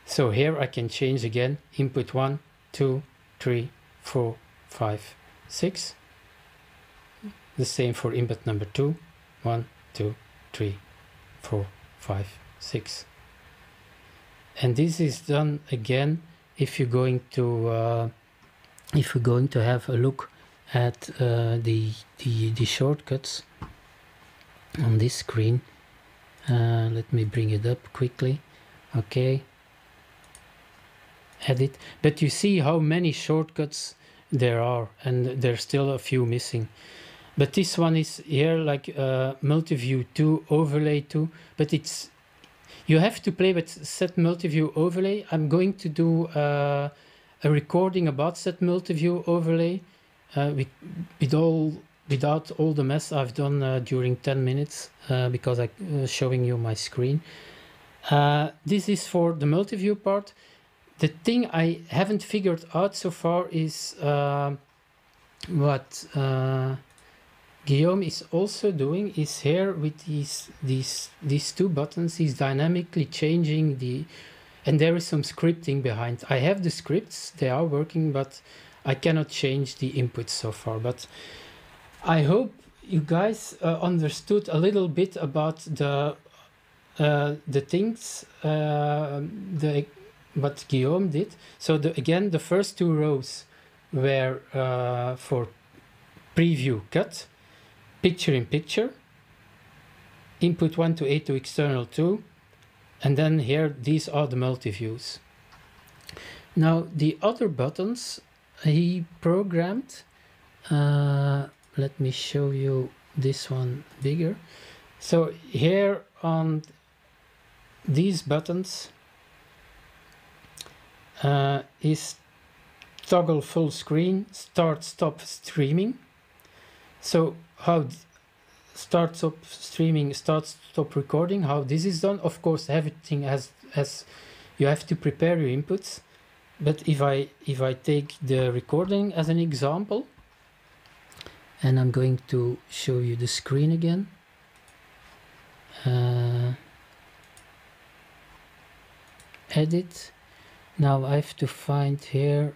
So here I can change again input 1, 2, 3, 4, 5, 6. The same for input number 2, 1, 2, 3, 4, 5, 6. And this is done again if you're going to have a look at the shortcuts on this screen. Let me bring it up quickly. Okay, edit. But you see how many shortcuts there are, and there's still a few missing. But this one is here like multi-view 2, overlay 2, but it's, you have to play with set multi-view overlay. I'm going to do a recording about set multi-view overlay without all the mess I've done during 10 minutes because I'm showing you my screen. This is for the multi-view part. The thing I haven't figured out so far is what Guillaume is also doing is here with these 2 buttons. He's dynamically changing the, and there is some scripting behind. I have the scripts, they are working, but I cannot change the inputs so far. But I hope you guys understood a little bit about the things what Guillaume did. So again, the first 2 rows were for preview cut, picture in picture, input 1 to 8 to external 2, and then here these are the multi-views. Now the other buttons he programmed, let me show you this one bigger. So here on these buttons is toggle full screen, start stop streaming. So how start stop streaming, start stop recording, how this is done? Of course, everything has you have to prepare your inputs. But if I take the recording as an example, and I'm going to show you the screen again. Edit. Now I have to find here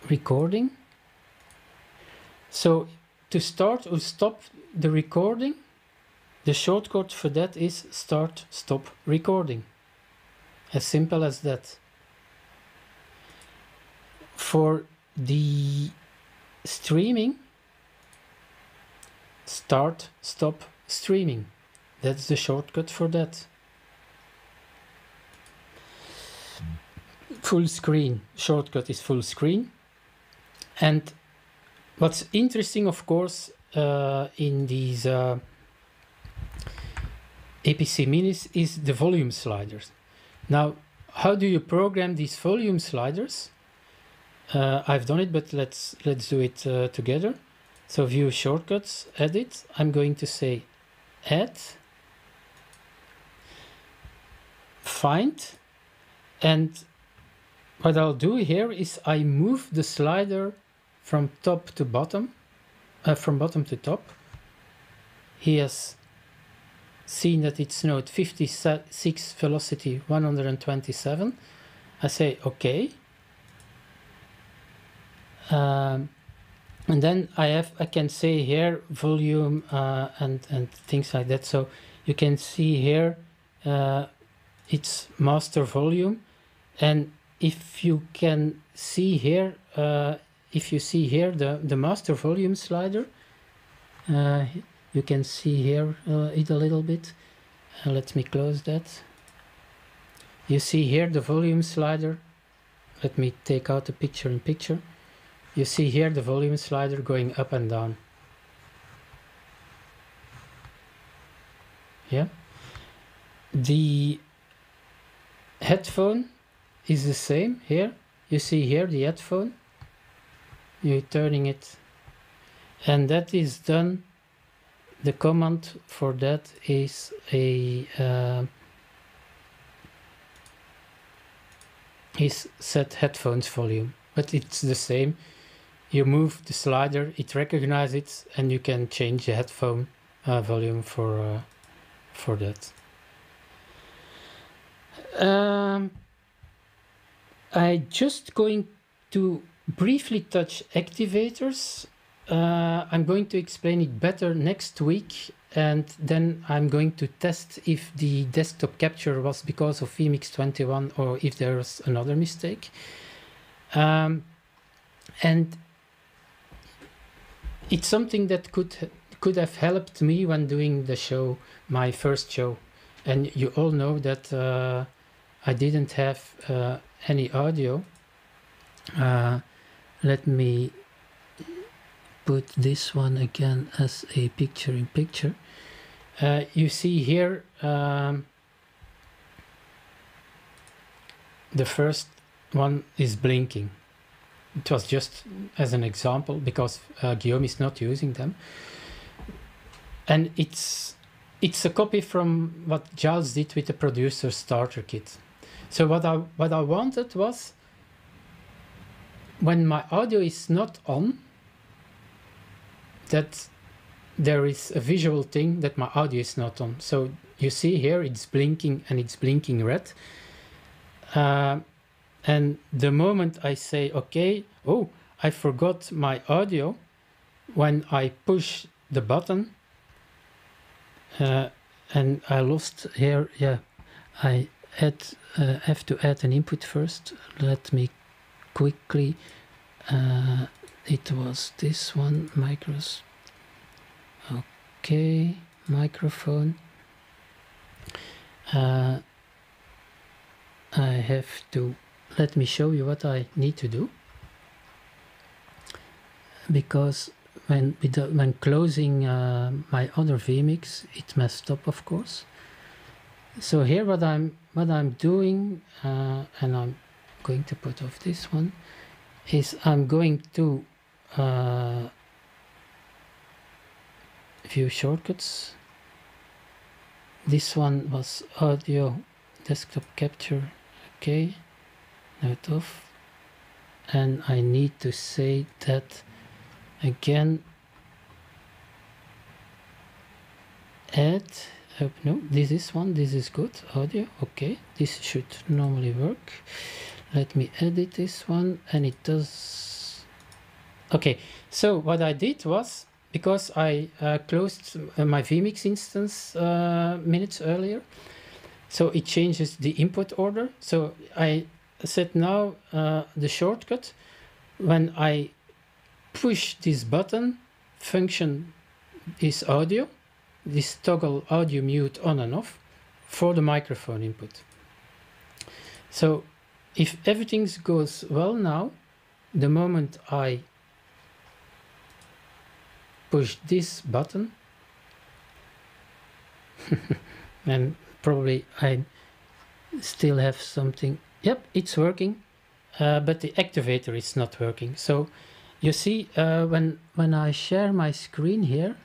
recording. So to start or stop the recording, the shortcut for that is start stop recording. As simple as that. For the streaming, start stop streaming. That's the shortcut for that. Full screen shortcut is full screen. And what's interesting, of course, in these APC minis is the volume sliders. Now, how do you program these volume sliders? I've done it, but let's do it together. So view shortcuts, edit. I'm going to say add, find, and what I'll do here is I move the slider from top to bottom, from bottom to top. He has seen that it's node 56, velocity 127. I say OK. And then I can say here volume and things like that. So you can see here it's master volume, and if you can see here, if you see here the master volume slider, you can see here it a little bit. Let me close that. You see here the volume slider. Let me take out the picture in picture. You see here the volume slider going up and down. Yeah. The headphone is the same here. You see here the headphone. You're turning it. And that is done. The command for that is is set headphones volume. But it's the same. You move the slider, it recognizes it, and you can change the headphone volume for that. I'm just going to briefly touch activators. I'm going to explain it better next week, and then I'm going to test if the desktop capture was because of vMix 21 or if there's another mistake. And it's something that could have helped me when doing the show, my first show. And you all know that I didn't have any audio. Let me put this one again as a picture in picture. You see here the first one is blinking. It was just as an example because Guillaume is not using them. And it's a copy from what Giles did with the producer starter kit. So what I wanted was, when my audio is not on, that there is a visual thing that my audio is not on. So you see here it's blinking, and it's blinking red. And the moment I say, okay, oh, I forgot my audio, when I push the button, and I lost here, yeah, I have to add an input first. Let me quickly, it was this one, micros, okay, microphone. I have to, let me show you what I need to do, because when closing my other vMix, it messed up, of course. So here what I'm doing, and I'm going to put off this one, is I'm going to view shortcuts. This one was audio desktop capture. Okay, note off, and I need to say that again. Add. No, this is one. This is good. Audio. Okay, this should normally work. Let me edit this one, and it does. Okay, so what I did was, because I closed my vMix instance minutes earlier, so it changes the input order. So I said now the shortcut, when I push this button, function is audio, this toggle audio mute on and off for the microphone input. So if everything goes well now, the moment I push this button, and probably I still have something. Yep, it's working, but the activator is not working. So you see, when I share my screen here,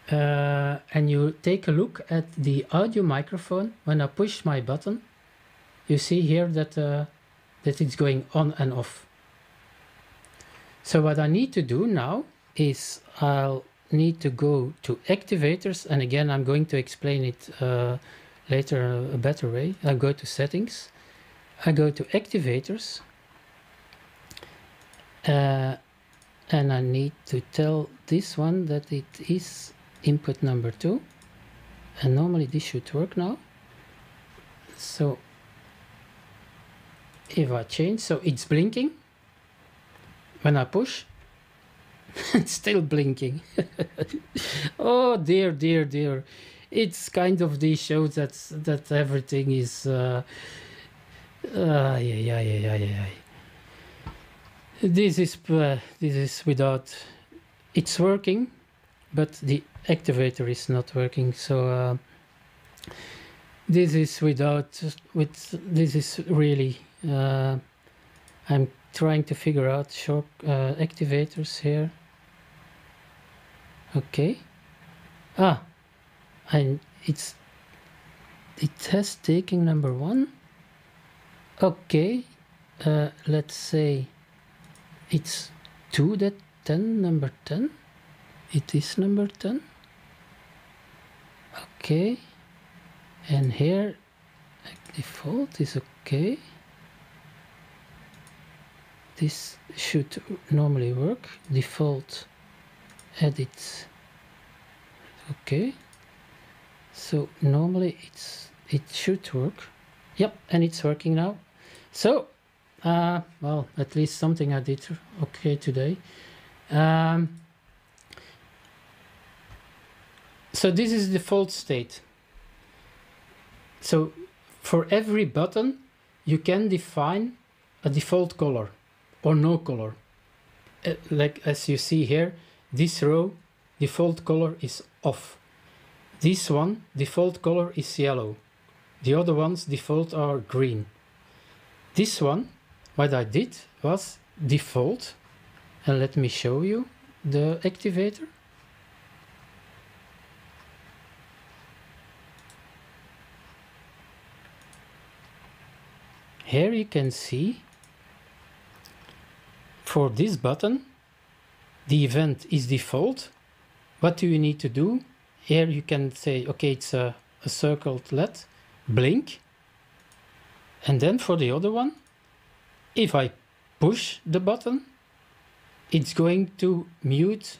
and you take a look at the audio microphone, when I push my button, you see here that that it's going on and off. So what I need to do now is I'll need to go to activators, and again I'm going to explain it later a better way. I go to settings, I go to activators, and I need to tell this one that it is input number 2, and normally this should work now. So if I change, so it's blinking. When I push, it's still blinking. Oh dear, dear, dear. It's kind of these shows that everything is This is without, it's working, but the activator is not working. So this is this is really, I'm trying to figure out short activators here. Okay. And it has taken number 1. Okay. Let's say it's 2 that 10, number 10. It is number 10. Okay. And here default is okay. This should normally work. Default edit. Okay. So normally it should work. Yep, and it's working now. So well, at least something I did okay today. So this is the default state. So for every button you can define a default color or no color. Like as you see here, this row default color is off. This one default color is yellow. The other ones default are green. This one, what I did was default, and let me show you the activator. Here you can see for this button the event is default. What do you need to do? Here you can say, okay, it's a circled LED, blink. And then for the other one, if I push the button, it's going to mute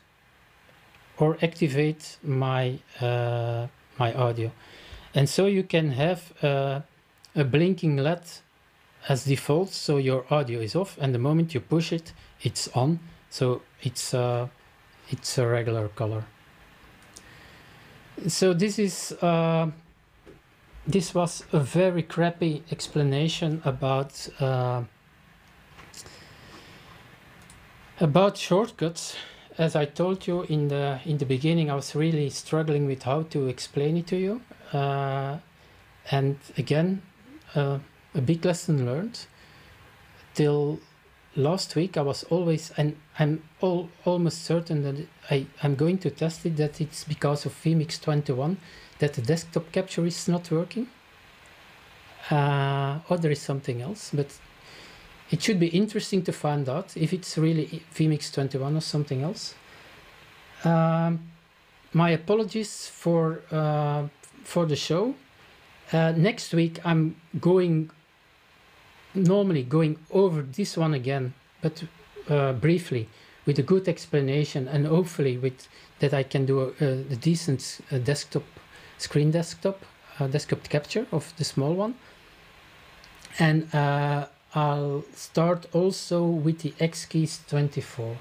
or activate my my audio. And so you can have a blinking LED as default, so your audio is off, and the moment you push it, it's on. So it's a regular color. So this is this was a very crappy explanation about About shortcuts, as I told you in the beginning, I was really struggling with how to explain it to you. And again, a big lesson learned. Till last week, I was always, and I'm almost certain that I'm going to test it, that it's because of vMix 21 that the desktop capture is not working. Or there is something else, but it should be interesting to find out if it's really vMix 21 or something else. My apologies for the show. Next week I'm normally going over this one again, but briefly with a good explanation, and hopefully with that I can do a decent desktop capture of the small one. And I'll start also with the X-Keys 24.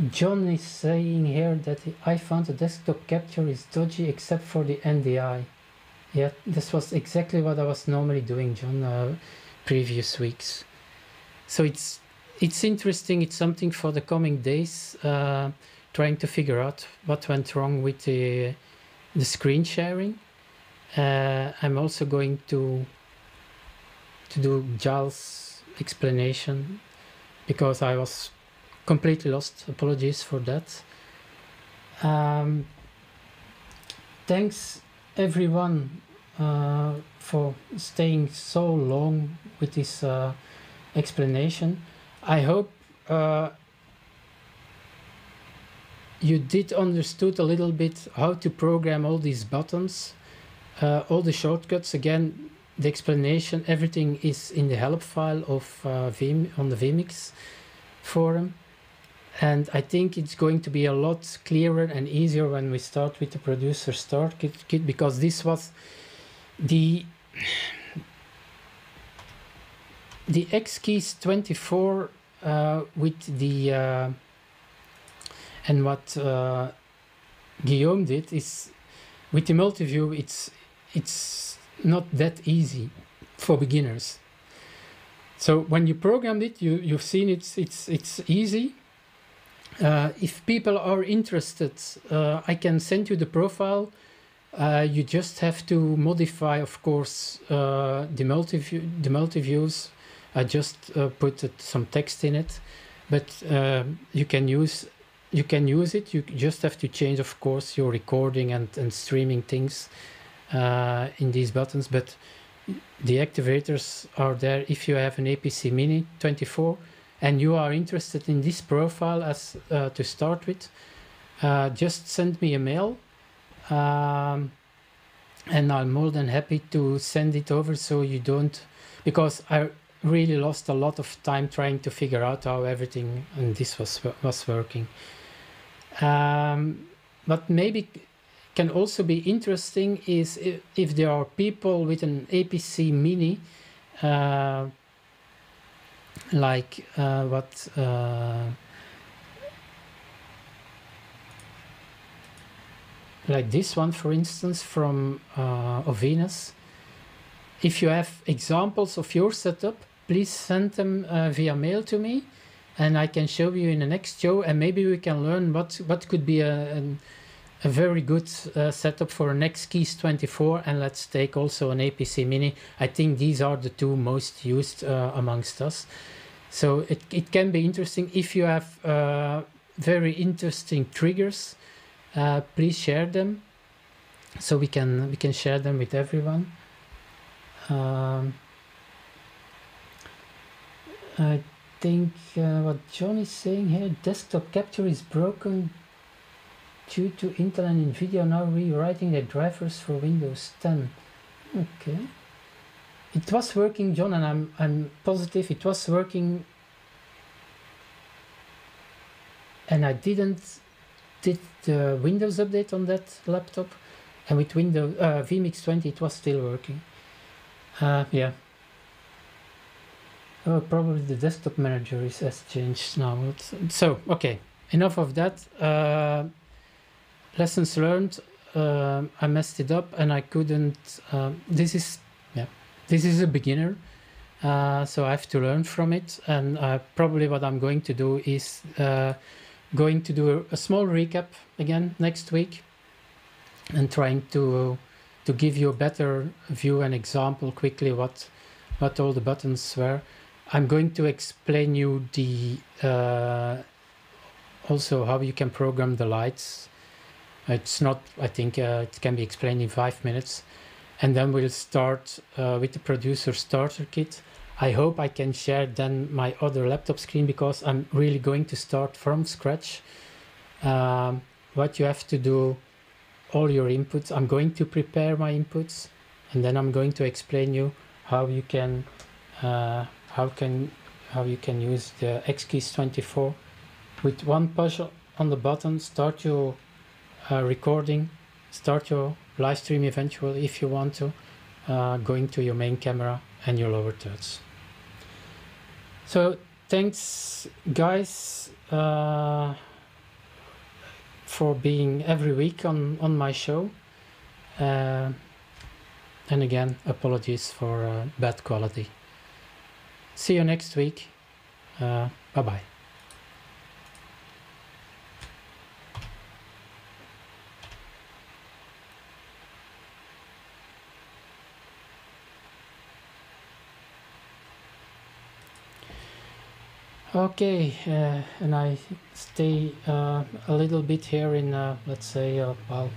John is saying here that I found the desktop capture is dodgy except for the NDI. Yeah, this was exactly what I was normally doing, John, previous weeks. So it's interesting. It's something for the coming days, trying to figure out what went wrong with the screen sharing. I'm also going to do Giles' explanation because I was completely lost. Apologies for that. Thanks everyone for staying so long with this explanation. I hope you did understood a little bit how to program all these buttons, all the shortcuts. Again, the explanation, everything is in the help file of on the vMix forum. And I think it's going to be a lot clearer and easier when we start with the producer start kit, because this was the X-Keys 24 with the and what Guillaume did is with the multi-view. It's not that easy for beginners. So when you programmed it, you've seen it's easy. If people are interested, I can send you the profile. You just have to modify, of course, the multi-views. I just put some text in it, but you can use it. You just have to change, of course, your recording and streaming things in these buttons. But the activators are there if you have an APC Mini 24. And you are interested in this profile as to start with, just send me a mail, and I'm more than happy to send it over so you don't, because I really lost a lot of time trying to figure out how everything and this was working. But maybe can also be interesting is if there are people with an APC Mini, like like this one, for instance, from Ovenus. If you have examples of your setup, please send them via mail to me, and I can show you in the next show, and maybe we can learn what could be a very good setup for an X-Keys 24, and let's take also an APC Mini. I think these are the two most used amongst us. So it can be interesting. If you have very interesting triggers, please share them so we can share them with everyone. I think what John is saying here, desktop capture is broken due to Intel and Nvidia now rewriting their drivers for Windows 10. Okay. It was working, John, and I'm positive it was working, and I did the Windows update on that laptop, and with Windows vMix 20 it was still working. Yeah. Oh, probably the desktop manager has changed now. So okay, enough of that. Lessons learned. I messed it up and I couldn't. This is a beginner. so I have to learn from it. And probably what I'm going to do is going to do a small recap again next week, and trying to give you a better view and example quickly what all the buttons were. I'm going to explain you the also how you can program the lights. It's not, I think it can be explained in 5 minutes. And then we'll start with the producer starter kit. I hope I can share then my other laptop screen, because I'm really going to start from scratch. What you have to do, all your inputs, I'm going to prepare my inputs, and then I'm going to explain you how you can use the X Keys 24 with one push on the button. Start your recording, start your live stream eventually if you want to, going to your main camera and your lower thirds. So thanks guys for being every week on my show, and again apologies for bad quality. See you next week. Bye bye. Okay, and I stay a little bit here in let's say well,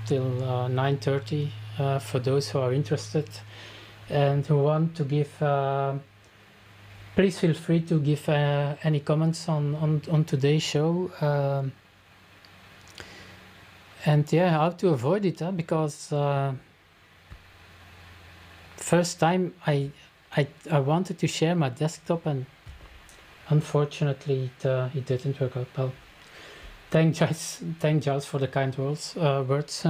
till 9:30 for those who are interested and who want to give. Please feel free to give any comments on today's show, and yeah, how to avoid it, because first time I wanted to share my desktop, and unfortunately it didn't work out well. Thank Giles for the kind words, but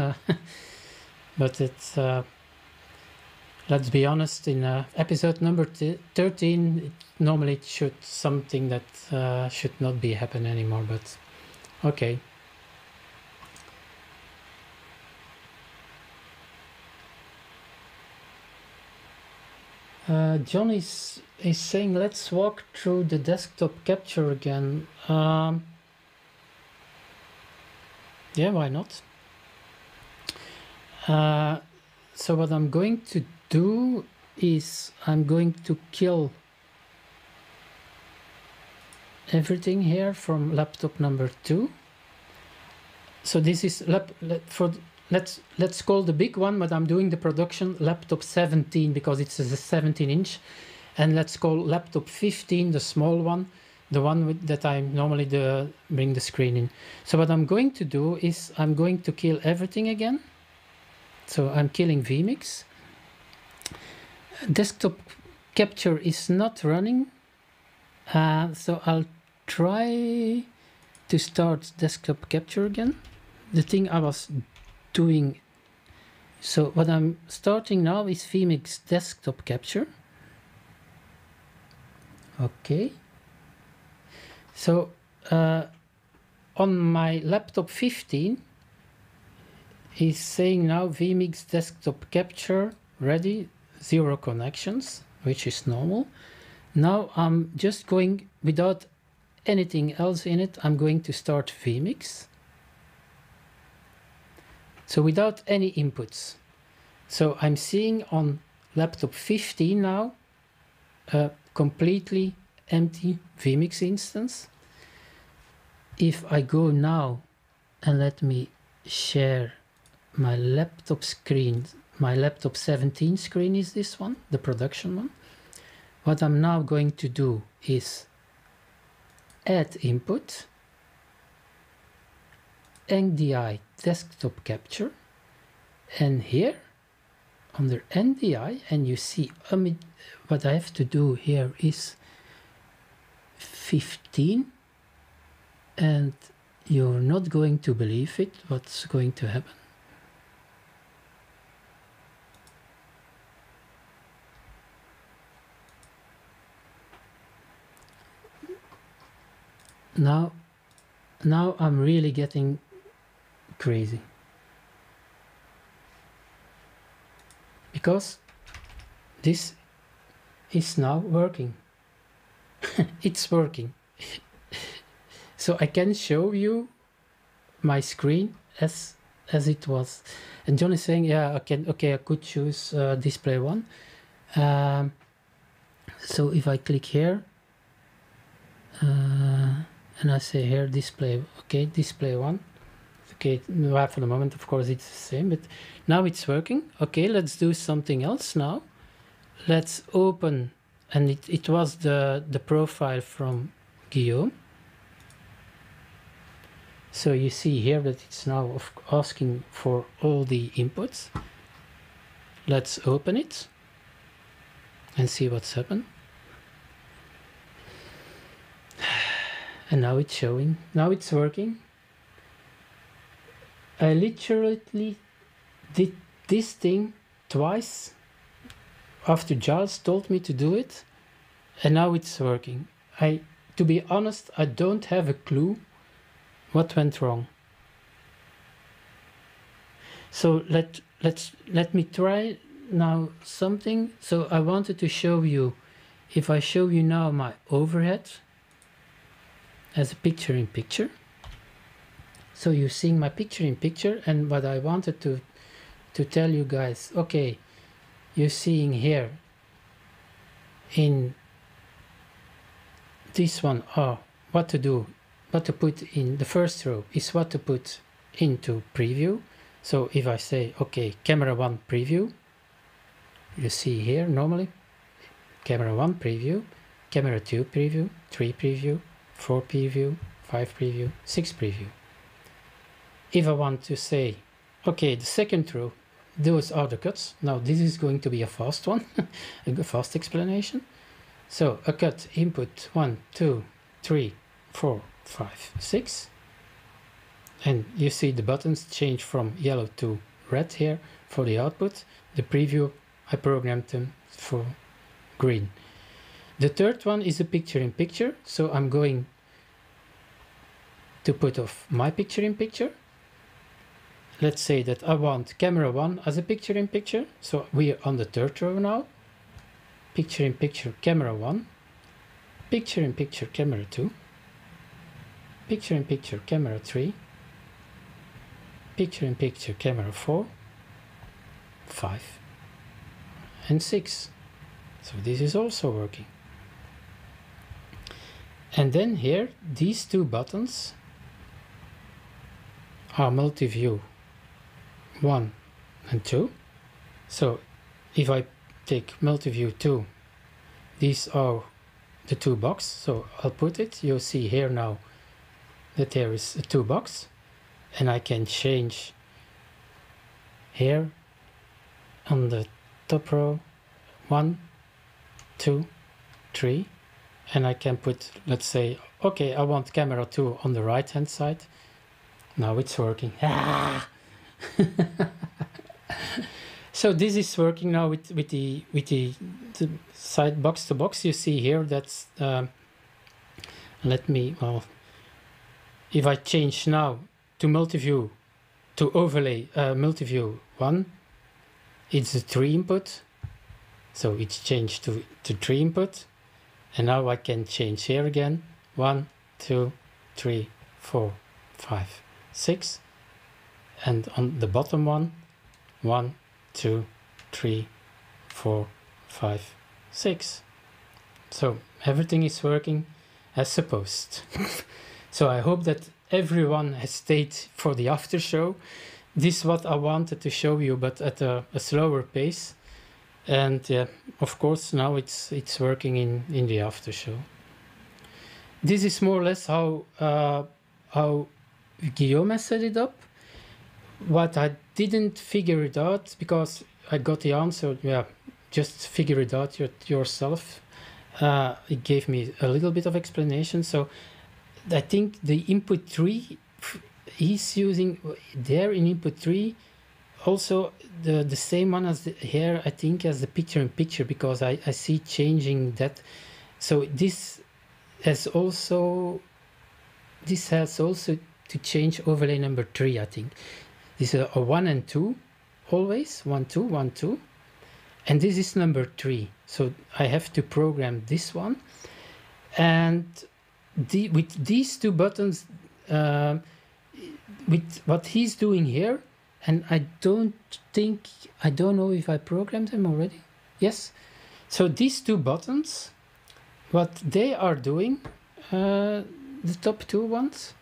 it's let's be honest, in episode number 13 normally it should something that should not be happen anymore, but okay. John is saying let's walk through the desktop capture again. Yeah, why not? So what I'm going to do is I'm going to kill everything here from laptop number 2. So this is let's call the big one, but I'm doing the production laptop 17 because it's a 17-inch, and let's call laptop 15 the small one, the one that I normally bring the screen in. So what I'm going to do is I'm going to kill everything again. So I'm killing vMix. Desktop capture is not running, so I'll try to start desktop capture again. The thing I was doing, so what I'm starting now is vMix desktop capture. Okay, so on my laptop 15 is saying now vMix desktop capture ready, 0 connections, which is normal. Now I'm just going, without anything else in it, I'm going to start vMix. So without any inputs. So I'm seeing on laptop 15 now a completely empty vMix instance. If I go now and let me share my laptop screen, my laptop 17 screen is this one, the production one. What I'm now going to do is add input, NDI desktop capture, and here under NDI, and you see what I have to do here is 15, and you're not going to believe it what's going to happen. Now I'm really getting crazy, because this is now working. It's working. So I can show you my screen as it was. And John is saying, yeah, I could choose display 1. So if I click here, and I say here display, okay, display 1. Okay, well, for the moment, of course, it's the same, but now it's working. Okay, let's do something else now. Let's open, and it was the profile from Guillaume. So you see here that it's now asking for all the inputs. Let's open it and see what's happened. And now it's showing, now it's working. I literally did this thing twice after Giles told me to do it, and now it's working. To be honest, I don't have a clue what went wrong. So let me try now something. So I wanted to show you, if I show you now my overhead as a picture in picture. So you're seeing my picture in picture, and what I wanted to tell you guys, okay, you're seeing here in this one, what to do, what to put in the first row is what to put into preview. So if I say, okay, camera 1 preview, you see here normally, camera 1 preview, camera 2 preview, 3 preview, 4 preview, 5 preview, 6 preview. If I want to say, okay, the second row, those are the cuts. Now this is going to be a fast one, a fast explanation. So a cut input 1, 2, 3, 4, 5, 6. And you see the buttons change from yellow to red here for the output. The preview, I programmed them for green. The third one is a picture in picture. So I'm going to put off my picture in picture. Let's say that I want camera 1 as a picture in picture. So we are on the third row now. Picture in picture camera 1. Picture in picture camera 2. Picture in picture camera 3. Picture in picture camera 4. 5. And 6. So this is also working. And then here, these two buttons are multi-view 1 and 2. So if I take multi-view 2, these are the two boxes. So I'll put it, you'll see here now that there is a 2 box, and I can change here on the top row 1, 2, 3, and I can put, let's say, okay, I want camera 2 on the right hand side. Now it's working. So this is working now with the side box to box. You see here that's if I change now to multi-view, to overlay multi-view 1, it's a 3 input, so it's changed to 3 input. And now I can change here again, 1, 2, 3, 4, 5, 6, and on the bottom one, 1, 2, 3, 4, 5, 6. So everything is working as supposed. So I hope that everyone has stayed for the after show. This is what I wanted to show you, but at a slower pace. And yeah, of course now it's working in the after show. This is more or less how Guillaume has set it up. What I didn't figure it out, because I got the answer, yeah, just figure it out yourself. It gave me a little bit of explanation. So I think the input 3 he's using there in input 3 also the same one as here, I think, as the picture in picture, because I see changing that. So this has also to change overlay number 3, I think. This is a 1 and 2 always, 1, 2, 1, 2. and this is number 3. So I have to program this one, and with these 2 buttons, with what he's doing here, and I don't know if I programmed them already. Yes. So these 2 buttons, what they are doing, the top 2 ones,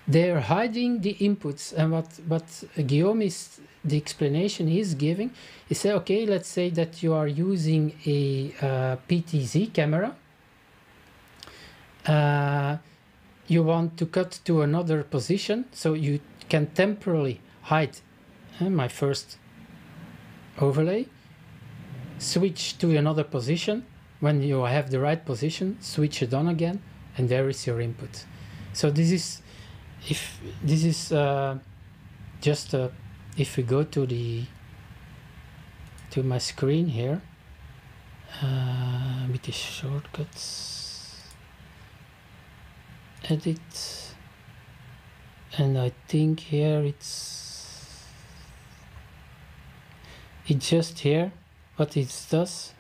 they're hiding the inputs. And what Guillaume is, the explanation he's giving, he said, okay, let's say that you are using a PTZ camera. You want to cut to another position, so you can temporarily hide my first overlay, switch to another position. When you have the right position, switch it on again, and there is your input. So this is, if this is just if we go to my screen here with the shortcuts, edit, and I think here it's just here. What it does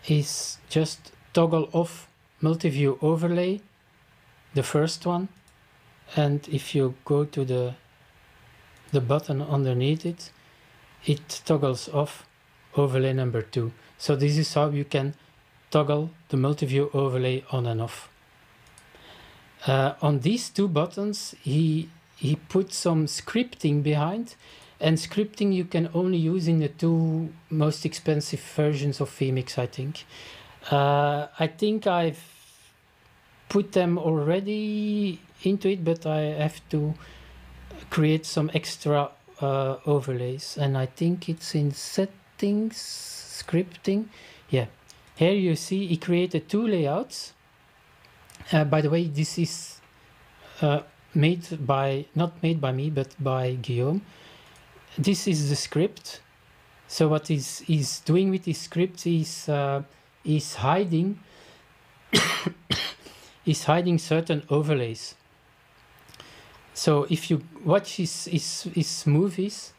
is just toggle off multi-view overlay, the first one, and if you go to the button underneath it, it toggles off overlay number 2. So this is how you can toggle the multi-view overlay on and off. On these 2 buttons, he put some scripting behind, and scripting you can only use in the 2 most expensive versions of vMix, I think. I think I've put them already into it, but I have to create some extra overlays, and I think it's in settings, scripting. Yeah, here you see he created 2 layouts. By the way, this is not made by me, but by Guillaume. This is the script. So what he's doing with this script is hiding is hiding certain overlays. So if you watch his movies,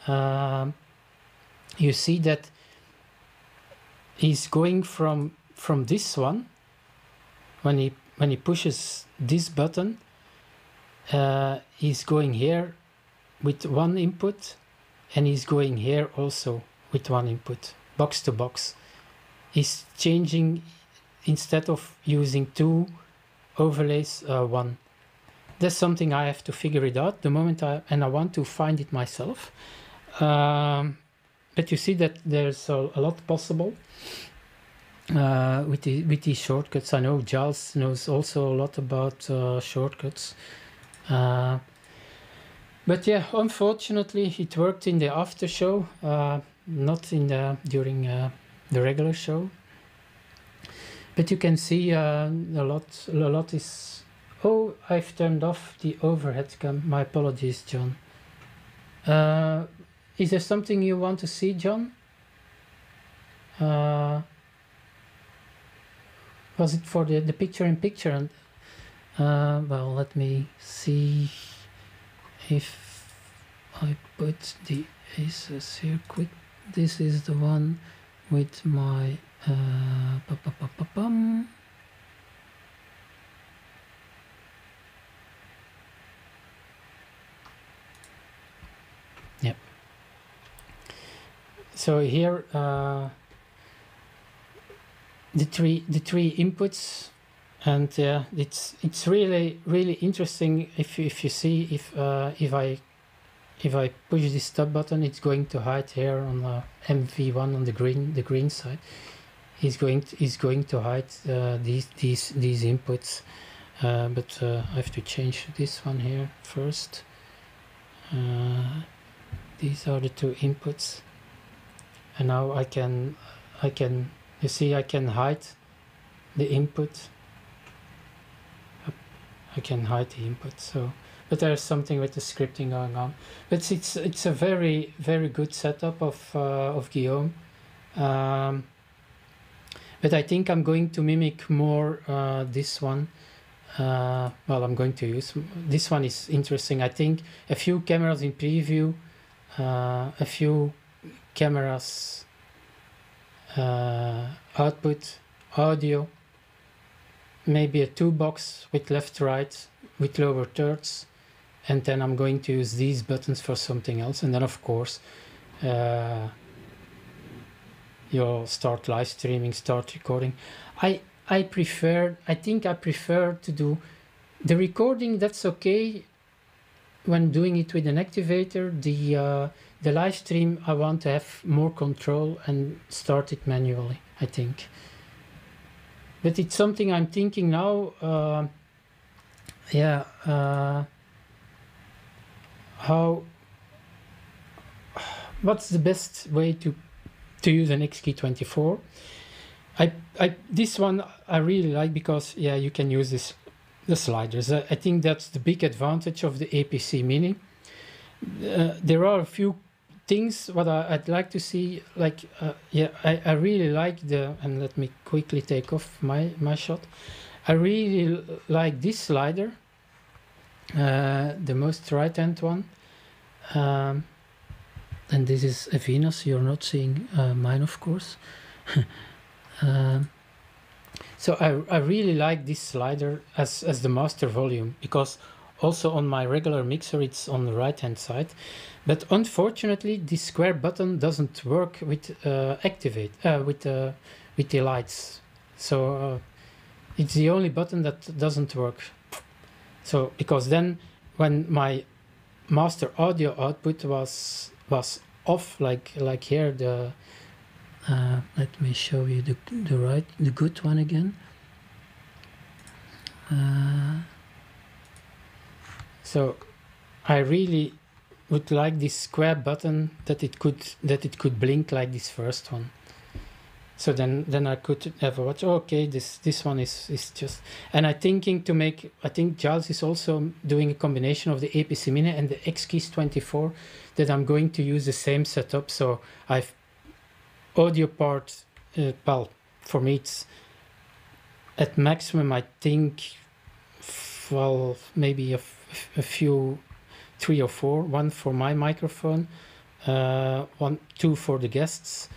you see that he's going from this one. When he pushes this button, he's going here with 1 input, and he's going here also with 1 input, box to box. He's changing, instead of using 2 overlays, 1. That's something I have to figure it out the moment I want to find it myself. But you see that there's a lot possible with these shortcuts. I know Giles knows also a lot about shortcuts. But yeah, unfortunately, it worked in the after show, not in during the regular show. But you can see a lot is. Oh, I've turned off the overhead cam. My apologies, John. Is there something you want to see, John? Was it for the picture-in-picture? And well, let me see if I put the ACES here quick. This is the one with my Yep. So here the three inputs, and it's really interesting. If you see if I push this stop button, it's going to hide here on the MV1 on the green side. He's going to hide these inputs, but I have to change this one here first. These are the 2 inputs, and now I can you see I can hide the input. I can hide the input. So, but there's something with the scripting going on. But it's a very good setup of Guillaume. But I think I'm going to mimic more this one. Well, I'm going to use this one. Is interesting. I think a few cameras in preview, a few cameras, output, audio, maybe a 2-box with left, right, with lower thirds, and then I'm going to use these buttons for something else. And then of course you'll start live streaming, start recording. I think I prefer to do the recording. That's okay when doing it with an activator. The live stream, I want to have more control and start it manually, I think. But it's something I'm thinking now. What's the best way to use an XKey24? This one I really like because you can use the sliders. I think that's the big advantage of the APC Mini. There are a few things what I'd like to see, like I really like and let me quickly take off my shot. I really like this slider, the most right hand one, and this is a Venus. You're not seeing mine, of course. So I really like this slider as the master volume, because also on my regular mixer it's on the right hand side, but unfortunately this square button doesn't work with activate with the lights. So it's the only button that doesn't work. So because then when my master audio output was off, like here, the let me show you the good one again. So I really would like this square button that it could blink like this first one. So then I could have a watch. Okay, this one is just, and I think Giles is also doing a combination of the APC Mini and the XKeys24, that I'm going to use the same setup. So I've audio part, well, for me it's at maximum, I think, well, maybe a few, 3 or 4, one for my microphone, 2 for the guests,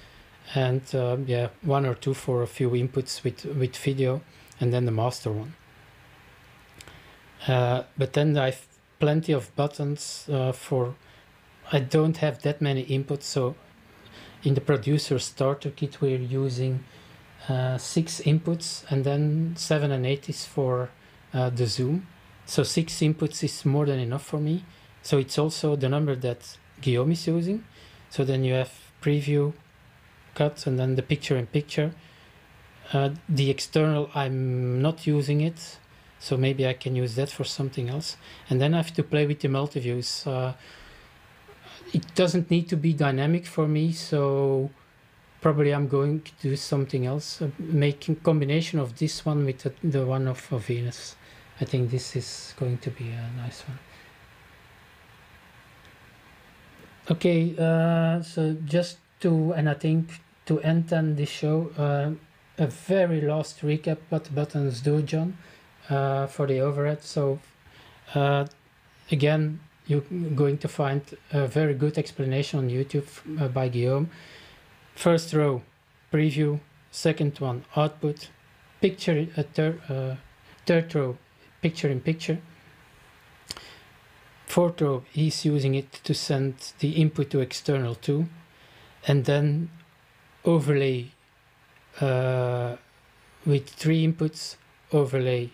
and 1 or 2 for a few inputs with video, and then the master one. But then I've plenty of buttons I don't have that many inputs. So in the producer starter kit we're using 6 inputs, and then 7 and 8 is for the zoom. So 6 inputs is more than enough for me. So it's also the number that Guillaume is using. So then you have preview, cut, and then the picture-in-picture. The external, I'm not using it, so maybe I can use that for something else. And then I have to play with the multi-views. It doesn't need to be dynamic for me, so probably I'm going to do something else, making combination of this one with the one of Venus. I think this is going to be a nice one. Okay, so just and I think to end then this show, a very last recap what buttons do, John, for the overhead. So again, you're going to find a very good explanation on YouTube by Guillaume. First row, preview. Second one, output. Picture, third row, picture-in-picture. Fourth row, he's using it to send the input to external too. And then overlay with 3 inputs, overlay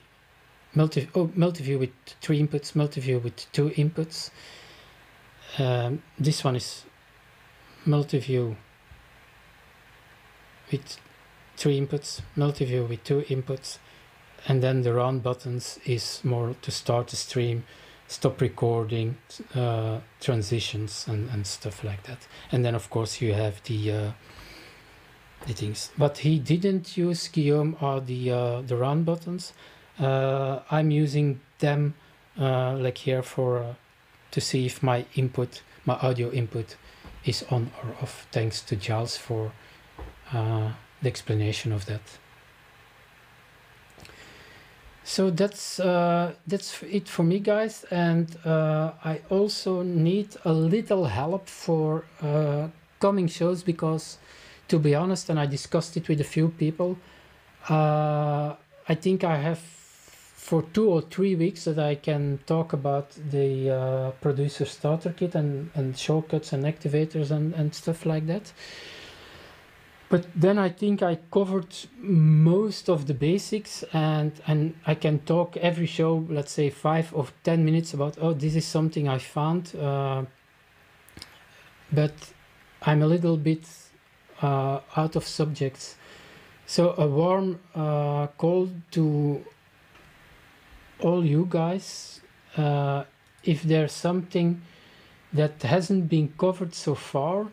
multi-view with 3 inputs, multi-view with 2 inputs. This one is multi-view with 3 inputs, multi-view with 2 inputs, and then the round buttons is more to start the stream, stop recording, transitions and stuff like that. And then of course you have the things. But he didn't use, Guillaume, are the round buttons. I'm using them like here for to see if my audio input is on or off, thanks to Giles for the explanation of that. So that's it for me, guys, and I also need a little help for upcoming shows, because to be honest, and I discussed it with a few people, I think I have for 2 or 3 weeks that I can talk about the producer starter kit and shortcuts and activators and stuff like that. But then I think I covered most of the basics, and I can talk every show, let's say 5 or 10 minutes about, oh, this is something I found. But I'm a little bit out of subjects. So a warm call to all you guys. If there's something that hasn't been covered so far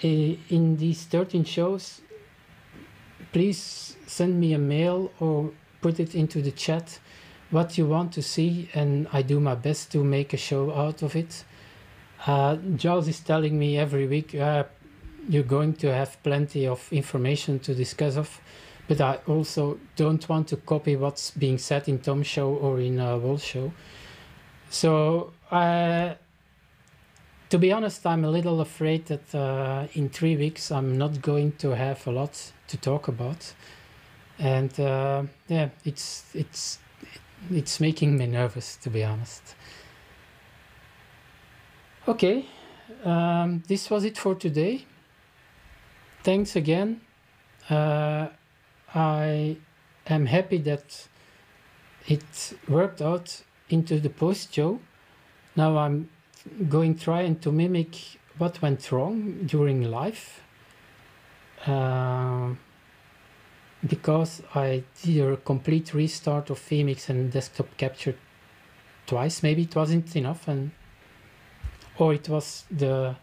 in these 13 shows, please send me a mail or put it into the chat what you want to see, and I do my best to make a show out of it. Giles is telling me every week, you're going to have plenty of information to discuss of, but I also don't want to copy what's being said in Tom's show or in Wolf's show. So to be honest, I'm a little afraid that in 3 weeks I'm not going to have a lot to talk about, and yeah, it's making me nervous, to be honest. Okay, this was it for today. Thanks again. I am happy that it worked out into the post show. Now I'm trying to mimic what went wrong during live, because I did a complete restart of vMix and desktop capture twice. Maybe it wasn't enough, or it was the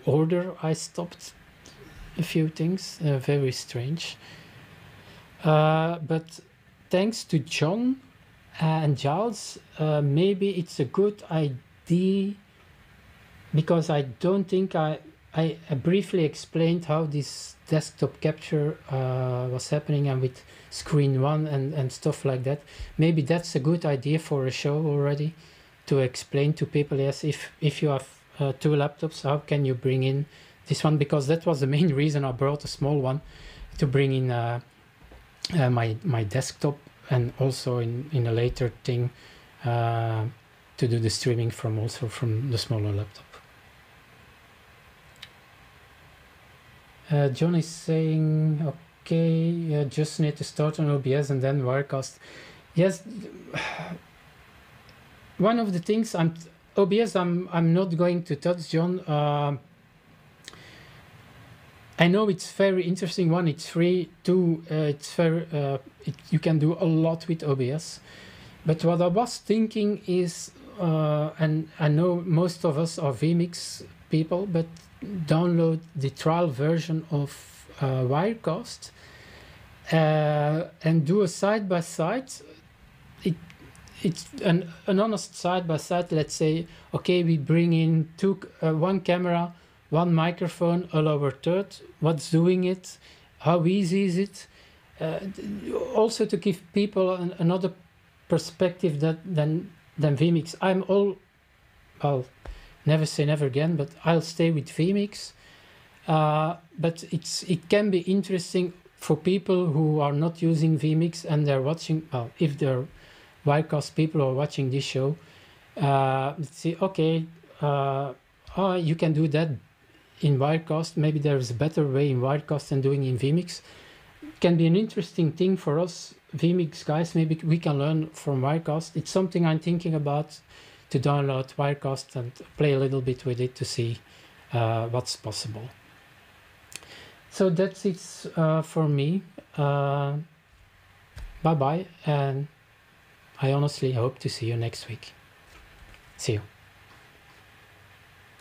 order I stopped a few things. Very strange. But thanks to John and Giles, maybe it's a good idea, because I don't think I briefly explained how this desktop capture was happening, and with screen 1 and stuff like that. Maybe that's a good idea for a show already, to explain to people, yes, if you have 2 laptops, how can you bring in this one? Because that was the main reason I brought a small one, to bring in my desktop, and also in a later thing to do the streaming from the smaller laptop. John is saying, okay, just need to start on OBS and then Wirecast. Yes, one of the things OBS I'm not going to touch, John. I know it's very interesting. One, it's free. Two, it's very you can do a lot with OBS. But what I was thinking is, and I know most of us are vMix people, but download the trial version of Wirecast and do a side-by-side. It's an honest side-by-side. Let's say, okay, we bring in one camera, one microphone, a lower third. What's doing it? How easy is it? Also to give people another perspective than vMix. Well, never say never again, but I'll stay with vMix. But it can be interesting for people who are not using vMix and they're watching. Well, if they're Wirecast people are watching this show, let's see. Okay, you can do that in Wirecast. Maybe there is a better way in Wirecast than doing in vMix. It can be an interesting thing for us vMix guys. Maybe we can learn from Wirecast. It's something I'm thinking about, to download Wirecast and play a little bit with it to see what's possible. So that's it for me. Bye bye, and I honestly hope to see you next week. See you.